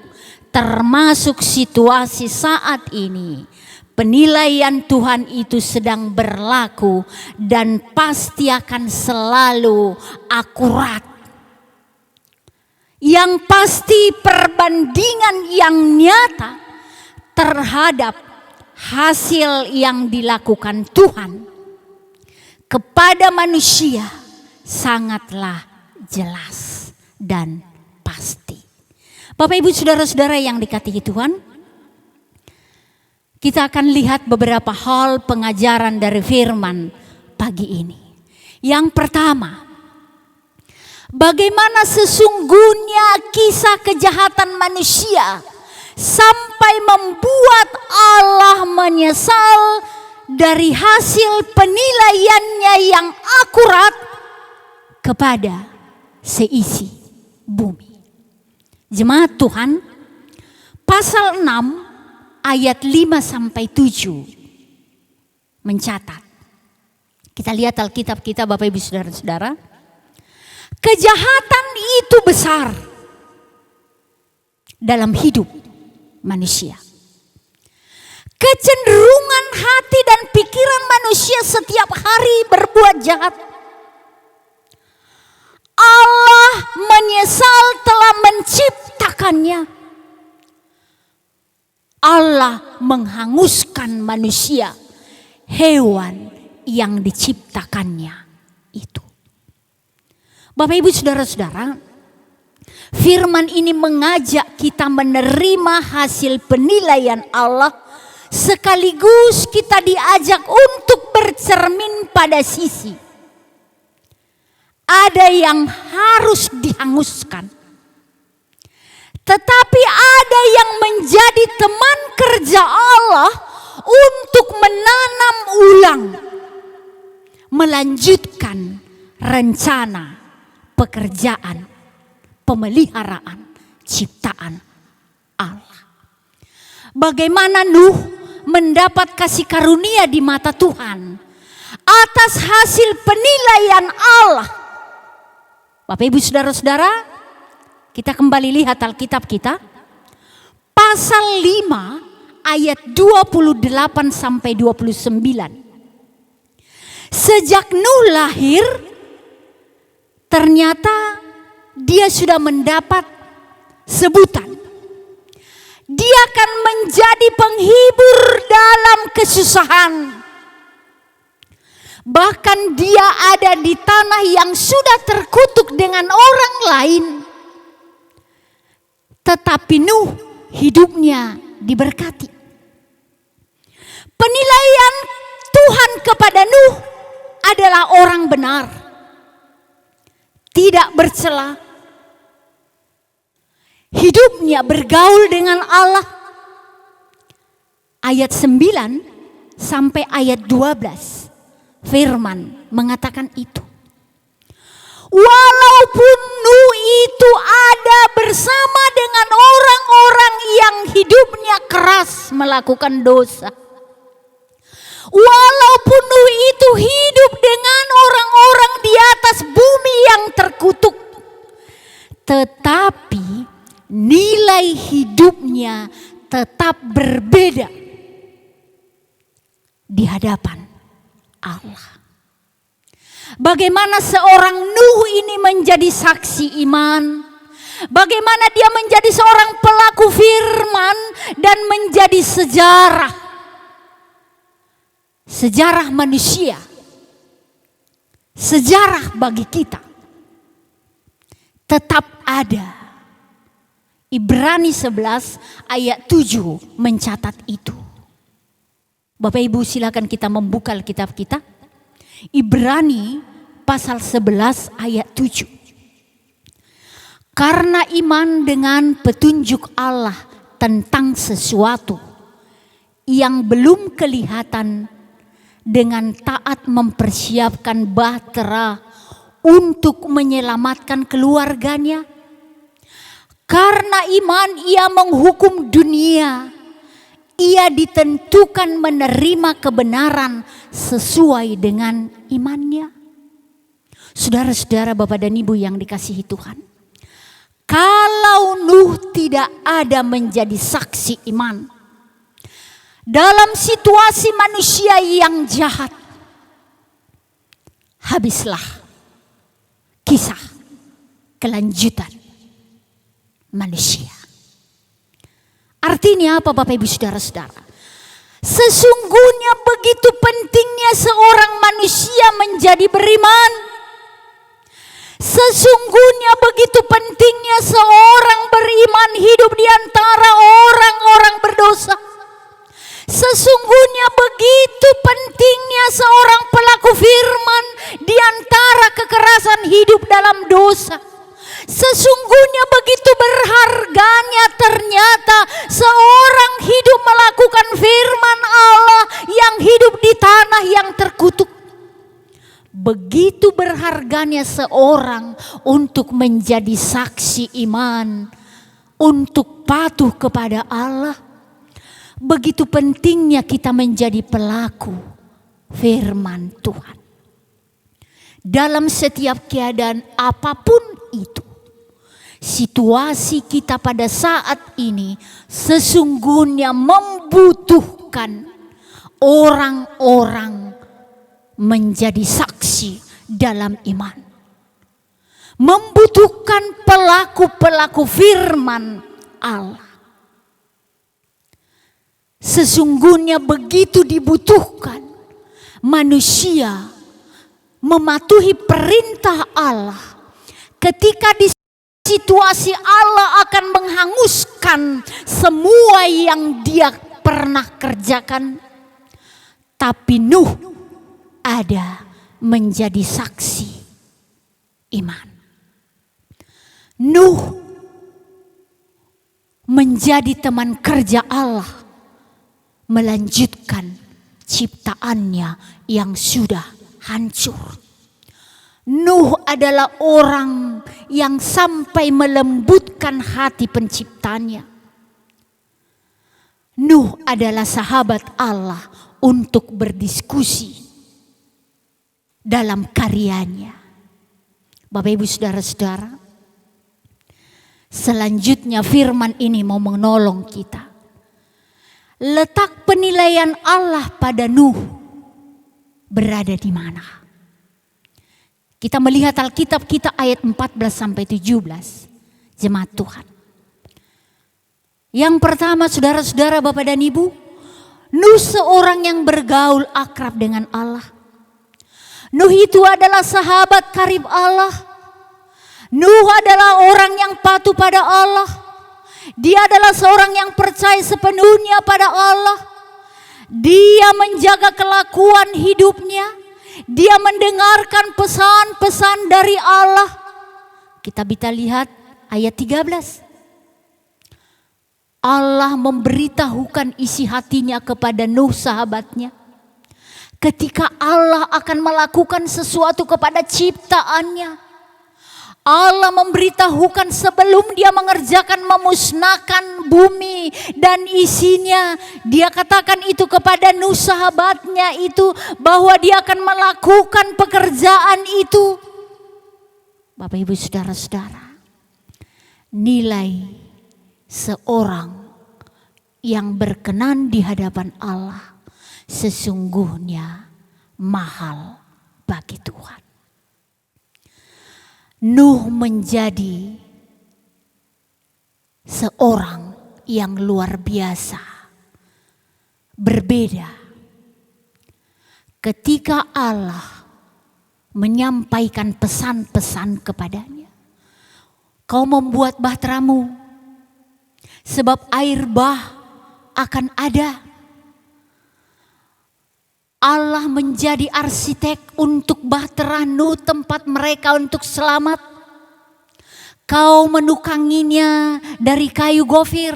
Termasuk situasi saat ini. Penilaian Tuhan itu sedang berlaku dan pasti akan selalu akurat. Yang pasti perbandingan yang nyata terhadap hasil yang dilakukan Tuhan kepada manusia sangatlah jelas dan pasti. Bapak Ibu saudara-saudara yang dikasihi Tuhan, kita akan lihat beberapa hal pengajaran dari firman pagi ini. Yang pertama, bagaimana sesungguhnya kisah kejahatan manusia sampai membuat Allah menyesal dari hasil penilaiannya yang akurat kepada seisi bumi. Jemaat Tuhan, pasal 6 ayat 5-7 mencatat. Kita lihat Alkitab kita Bapak Ibu saudara-saudara. Kejahatan itu besar dalam hidup manusia. Kecenderungan hati dan pikiran manusia setiap hari jahat. Allah menyesal telah menciptakannya. Allah menghanguskan manusia, hewan yang diciptakannya itu. Bapak Ibu Saudara-saudara, firman ini mengajak kita menerima hasil penilaian Allah, sekaligus kita diajak untuk bercermin pada sisi. Ada yang harus dihanguskan. Tetapi ada yang menjadi teman kerja Allah untuk menanam ulang, melanjutkan rencana pekerjaan, pemeliharaan, ciptaan Allah. Bagaimana Nuh mendapat kasih karunia di mata Tuhan atas hasil penilaian Allah. Bapak Ibu Saudara-saudara, kita kembali lihat Alkitab kita. Pasal 5 ayat 28 sampai 29. Sejak Nuh lahir, ternyata dia sudah mendapat sebutan. Dia akan menjadi penghibur dalam kesusahan. Bahkan dia ada di tanah yang sudah terkutuk dengan orang lain. Tetapi Nuh hidupnya diberkati. Penilaian Tuhan kepada Nuh adalah orang benar, tidak bercela. Hidupnya bergaul dengan Allah. Ayat 9 sampai ayat 12 firman mengatakan itu. Walaupun Nuh itu ada bersama dengan orang-orang yang hidupnya keras melakukan dosa. Walaupun Nuh itu hidup dengan orang-orang di atas bumi yang terkutuk. Tetapi nilai hidupnya tetap berbeda di hadapan Allah. Bagaimana seorang Nuh ini menjadi saksi iman, bagaimana dia menjadi seorang pelaku firman dan menjadi sejarah manusia, sejarah bagi kita. Tetap ada. Ibrani 11 ayat 7 mencatat itu. Bapak Ibu silakan kita membuka Alkitab kita. Ibrani pasal 11 ayat 7. Karena iman dengan petunjuk Allah tentang sesuatu yang belum kelihatan, dengan taat mempersiapkan bahtera untuk menyelamatkan keluarganya. Karena iman ia menghukum dunia, ia ditentukan menerima kebenaran sesuai dengan imannya. Saudara-saudara, Bapak dan Ibu yang dikasihi Tuhan, kalau Nuh tidak ada menjadi saksi iman dalam situasi manusia yang jahat, habislah kisah kelanjutan manusia. Artinya apa Bapak Ibu Saudara-saudara? Sesungguhnya begitu pentingnya seorang manusia menjadi beriman. Sesungguhnya begitu pentingnya seorang beriman hidup di antara orang-orang berdosa. Sesungguhnya begitu pentingnya seorang pelaku firman di antara kekerasan hidup dalam dosa. Sesungguhnya begitu berharganya ternyata seorang hidup melakukan firman Allah yang hidup di tanah yang terkutuk. Begitu berharganya seorang untuk menjadi saksi iman, untuk patuh kepada Allah. Begitu pentingnya kita menjadi pelaku firman Tuhan. Dalam setiap keadaan apapun itu, situasi kita pada saat ini sesungguhnya membutuhkan orang-orang menjadi saksi dalam iman. Membutuhkan pelaku-pelaku firman Allah. Sesungguhnya begitu dibutuhkan manusia mematuhi perintah Allah ketika di situasi Allah akan menghanguskan semua yang dia pernah kerjakan. Tapi Nuh ada menjadi saksi iman. Nuh menjadi teman kerja Allah melanjutkan ciptaannya yang sudah hancur. Nuh adalah orang yang sampai melembutkan hati penciptanya. Nuh adalah sahabat Allah untuk berdiskusi dalam karyanya. Bapak Ibu Saudara-saudara, selanjutnya firman ini mau menolong kita. Letak penilaian Allah pada Nuh berada di mana? Kita melihat Alkitab kita ayat 14 sampai 17. Jemaat Tuhan. Yang pertama saudara-saudara, Bapak dan Ibu, Nuh seorang yang bergaul akrab dengan Allah. Nuh itu adalah sahabat karib Allah. Nuh adalah orang yang patuh pada Allah. Dia adalah seorang yang percaya sepenuhnya pada Allah. Dia menjaga kelakuan hidupnya. Dia mendengarkan pesan-pesan dari Allah. Kita bisa lihat ayat 13. Allah memberitahukan isi hatinya kepada Nuh sahabatnya. Ketika Allah akan melakukan sesuatu kepada ciptaannya. Allah memberitahukan sebelum dia mengerjakan memusnahkan bumi dan isinya. Dia katakan itu kepada Nuh sahabatnya itu, bahwa dia akan melakukan pekerjaan itu. Bapak Ibu Saudara-saudara, nilai seorang yang berkenan di hadapan Allah sesungguhnya mahal bagi Tuhan. Nuh menjadi seorang yang luar biasa, berbeda. Ketika Allah menyampaikan pesan-pesan kepadanya, kau membuat bahteramu, sebab air bah akan ada. Allah menjadi arsitek untuk bahtera Nuh, tempat mereka untuk selamat. Kau menukanginya dari kayu gofir.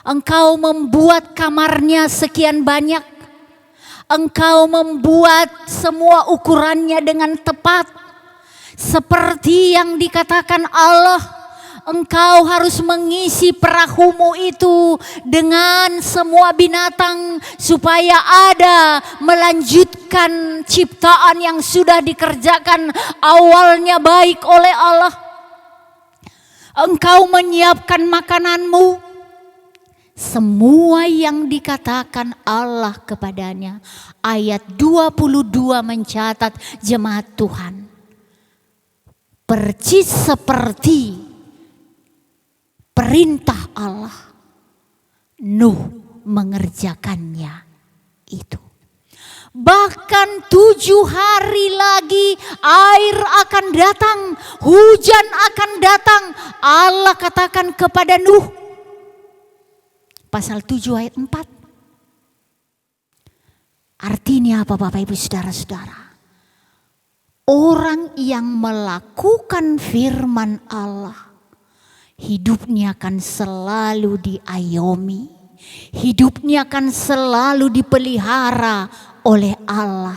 Engkau membuat kamarnya sekian banyak. Engkau membuat semua ukurannya dengan tepat. Seperti yang dikatakan Allah, engkau harus mengisi perahumu itu dengan semua binatang supaya ada melanjutkan ciptaan yang sudah dikerjakan awalnya baik oleh Allah. Engkau menyiapkan makananmu. Semua yang dikatakan Allah kepadanya. Ayat 22 mencatat, jemaat Tuhan, percis seperti perintah Allah, Nuh mengerjakannya itu. Bahkan 7 hari lagi air akan datang, hujan akan datang. Allah katakan kepada Nuh, pasal 7 ayat 4. Artinya apa Bapak Ibu Saudara-saudara? Orang yang melakukan firman Allah, hidupnya akan selalu diayomi. Hidupnya akan selalu dipelihara oleh Allah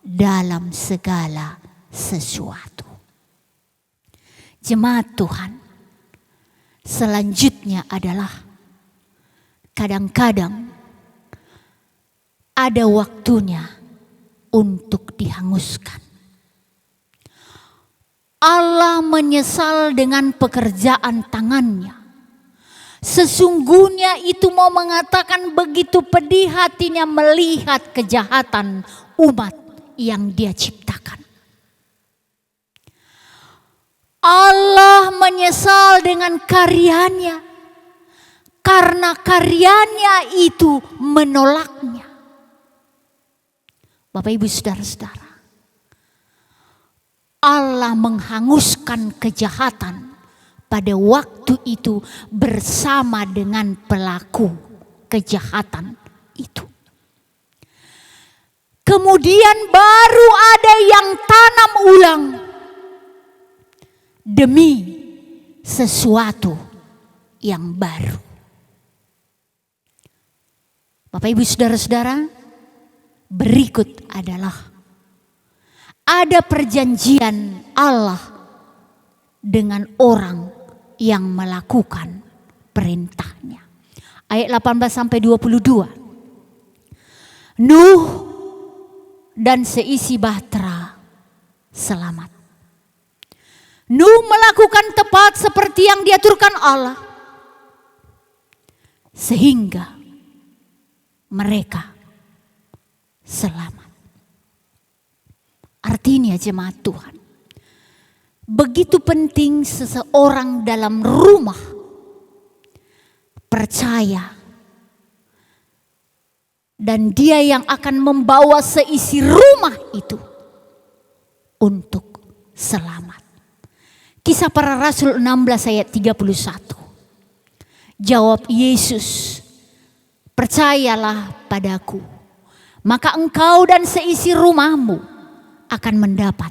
dalam segala sesuatu. Jemaat Tuhan, selanjutnya adalah kadang-kadang ada waktunya untuk dihanguskan. Allah menyesal dengan pekerjaan tangannya. Sesungguhnya itu mau mengatakan begitu pedih hatinya melihat kejahatan umat yang dia ciptakan. Allah menyesal dengan karyanya karena karyanya itu menolaknya. Bapak Ibu Saudara-saudara, Allah menghanguskan kejahatan pada waktu itu bersama dengan pelaku kejahatan itu. Kemudian baru ada yang tanam ulang demi sesuatu yang baru. Bapak Ibu Saudara-saudara, berikut adalah ada perjanjian Allah dengan orang yang melakukan perintahnya. Ayat 18-22. Nuh dan seisi bahtera selamat. Nuh melakukan tepat seperti yang diaturkan Allah, sehingga mereka selamat. Artinya jemaat Tuhan, begitu penting seseorang dalam rumah percaya dan dia yang akan membawa seisi rumah itu untuk selamat. Kisah Para Rasul 16 ayat 31. Jawab Yesus, percayalah padaku, maka engkau dan seisi rumahmu akan mendapat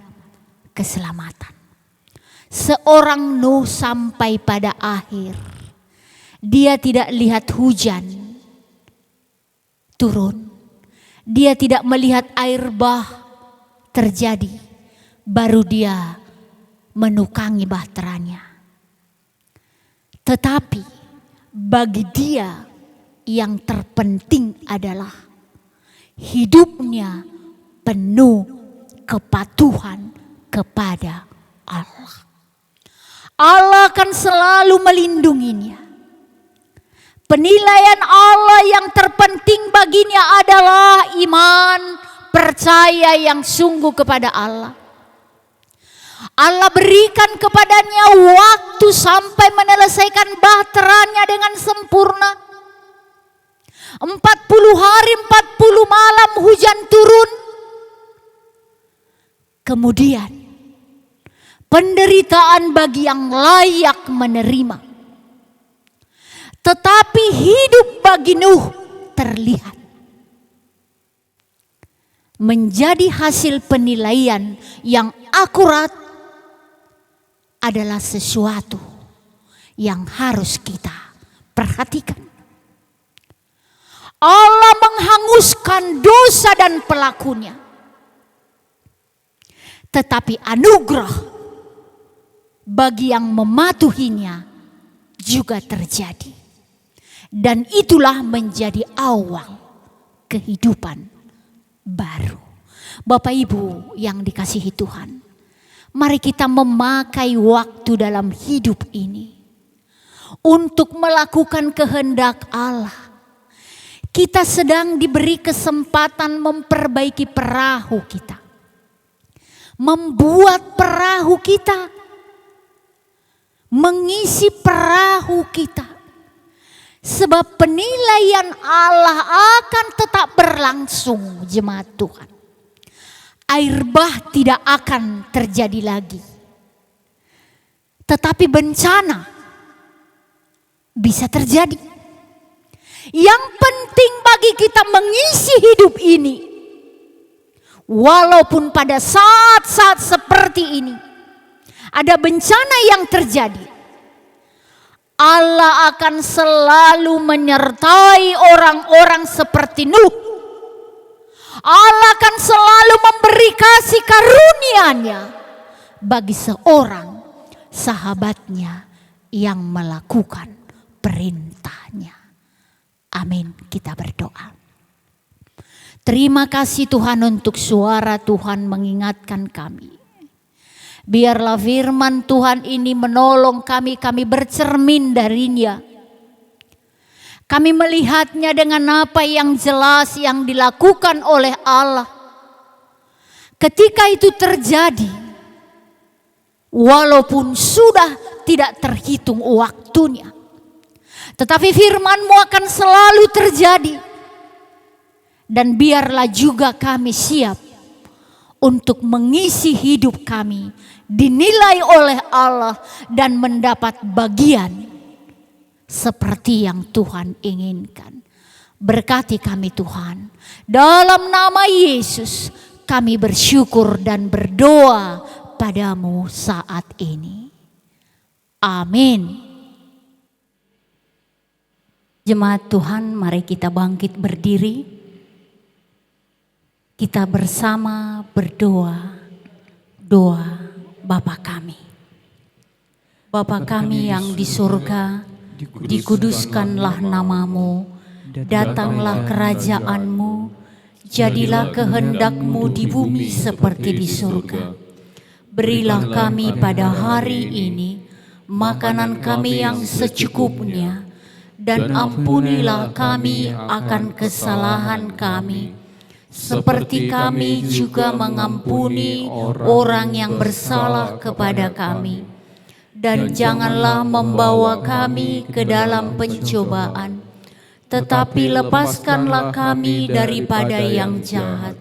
keselamatan. Seorang Nuh sampai pada akhir, dia tidak lihat hujan turun, dia tidak melihat air bah terjadi, baru dia menukangi bahteranya. Tetapi bagi dia yang terpenting adalah hidupnya penuh kepatuhan kepada Allah. Allah akan selalu melindunginya. Penilaian Allah yang terpenting baginya adalah iman, percaya yang sungguh kepada Allah. Allah berikan kepadanya waktu sampai menyelesaikan bahteranya dengan sempurna. 40 hari 40 malam hujan turun. Kemudian penderitaan bagi yang layak menerima. Tetapi hidup bagi Nuh terlihat menjadi hasil penilaian yang akurat adalah sesuatu yang harus kita perhatikan. Allah menghanguskan dosa dan pelakunya. Tetapi anugerah bagi yang mematuhinya juga terjadi. Dan itulah menjadi awal kehidupan baru. Bapak Ibu yang dikasihi Tuhan, mari kita memakai waktu dalam hidup ini untuk melakukan kehendak Allah. Kita sedang diberi kesempatan memperbaiki perahu kita, membuat perahu kita, mengisi perahu kita. Sebab penilaian Allah akan tetap berlangsung, jemaat Tuhan. Air bah tidak akan terjadi lagi. Tetapi bencana bisa terjadi. Yang penting bagi kita mengisi hidup ini, walaupun pada saat-saat seperti ini ada bencana yang terjadi, Allah akan selalu menyertai orang-orang seperti Nuh. Allah akan selalu memberi kasih karunia-Nya bagi seorang sahabatnya yang melakukan perintahnya. Amin. Kita berdoa. Terima kasih Tuhan untuk suara Tuhan mengingatkan kami. Biarlah firman Tuhan ini menolong kami bercermin darinya. Kami melihatnya dengan apa yang jelas yang dilakukan oleh Allah. Ketika itu terjadi, walaupun sudah tidak terhitung waktunya. Tetapi firman-Mu akan selalu terjadi. Dan biarlah juga kami siap untuk mengisi hidup kami, dinilai oleh Allah dan mendapat bagian seperti yang Tuhan inginkan. Berkati kami Tuhan. Dalam nama Yesus kami bersyukur dan berdoa padamu saat ini. Amin. Jemaat Tuhan, mari kita bangkit berdiri. Kita bersama berdoa. Doa Bapa kami. Bapa kami yang di surga, dikuduskanlah namamu, datanglah kerajaan-Mu, jadilah kehendak-Mu di bumi seperti di surga. Berilah kami pada hari ini makanan kami yang secukupnya, dan ampunilah kami akan kesalahan kami, seperti kami juga mengampuni orang yang bersalah kepada kami. Dan janganlah membawa kami ke dalam pencobaan, tetapi lepaskanlah kami daripada yang jahat.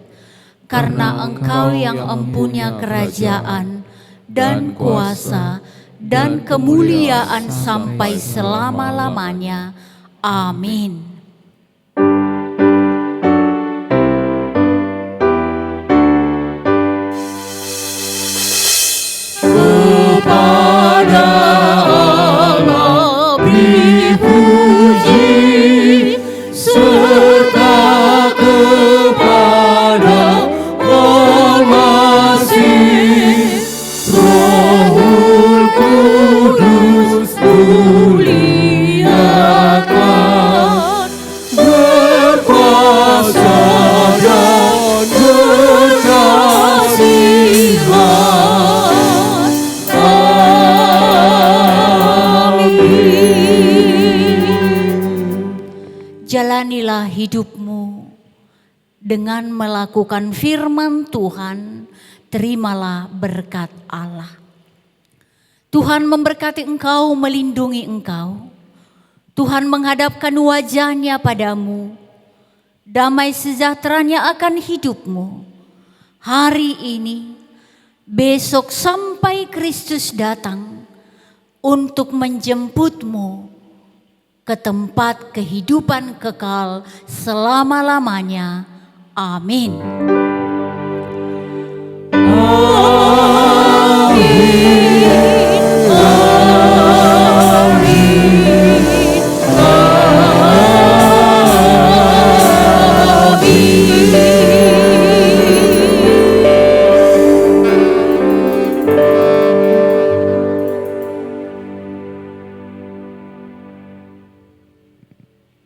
Karena Engkau yang empunya kerajaan dan kuasa dan kemuliaan sampai selama-lamanya. Amin. Kepada Allah beri puji, serta kepada Al-Masih, Rohul Kudus muliakan, berkuasa dan berkasihan. Jalanilah hidupmu dengan melakukan firman Tuhan, terimalah berkat Allah. Tuhan memberkati engkau, melindungi engkau. Tuhan menghadapkan wajahnya padamu, damai sejahteranya akan hidupmu. Hari ini, besok sampai Kristus datang untuk menjemputmu ke tempat kehidupan kekal selama-lamanya. Amin.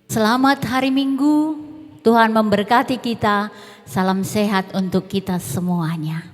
Selamat hari Minggu, Tuhan memberkati kita. Salam sehat untuk kita semuanya.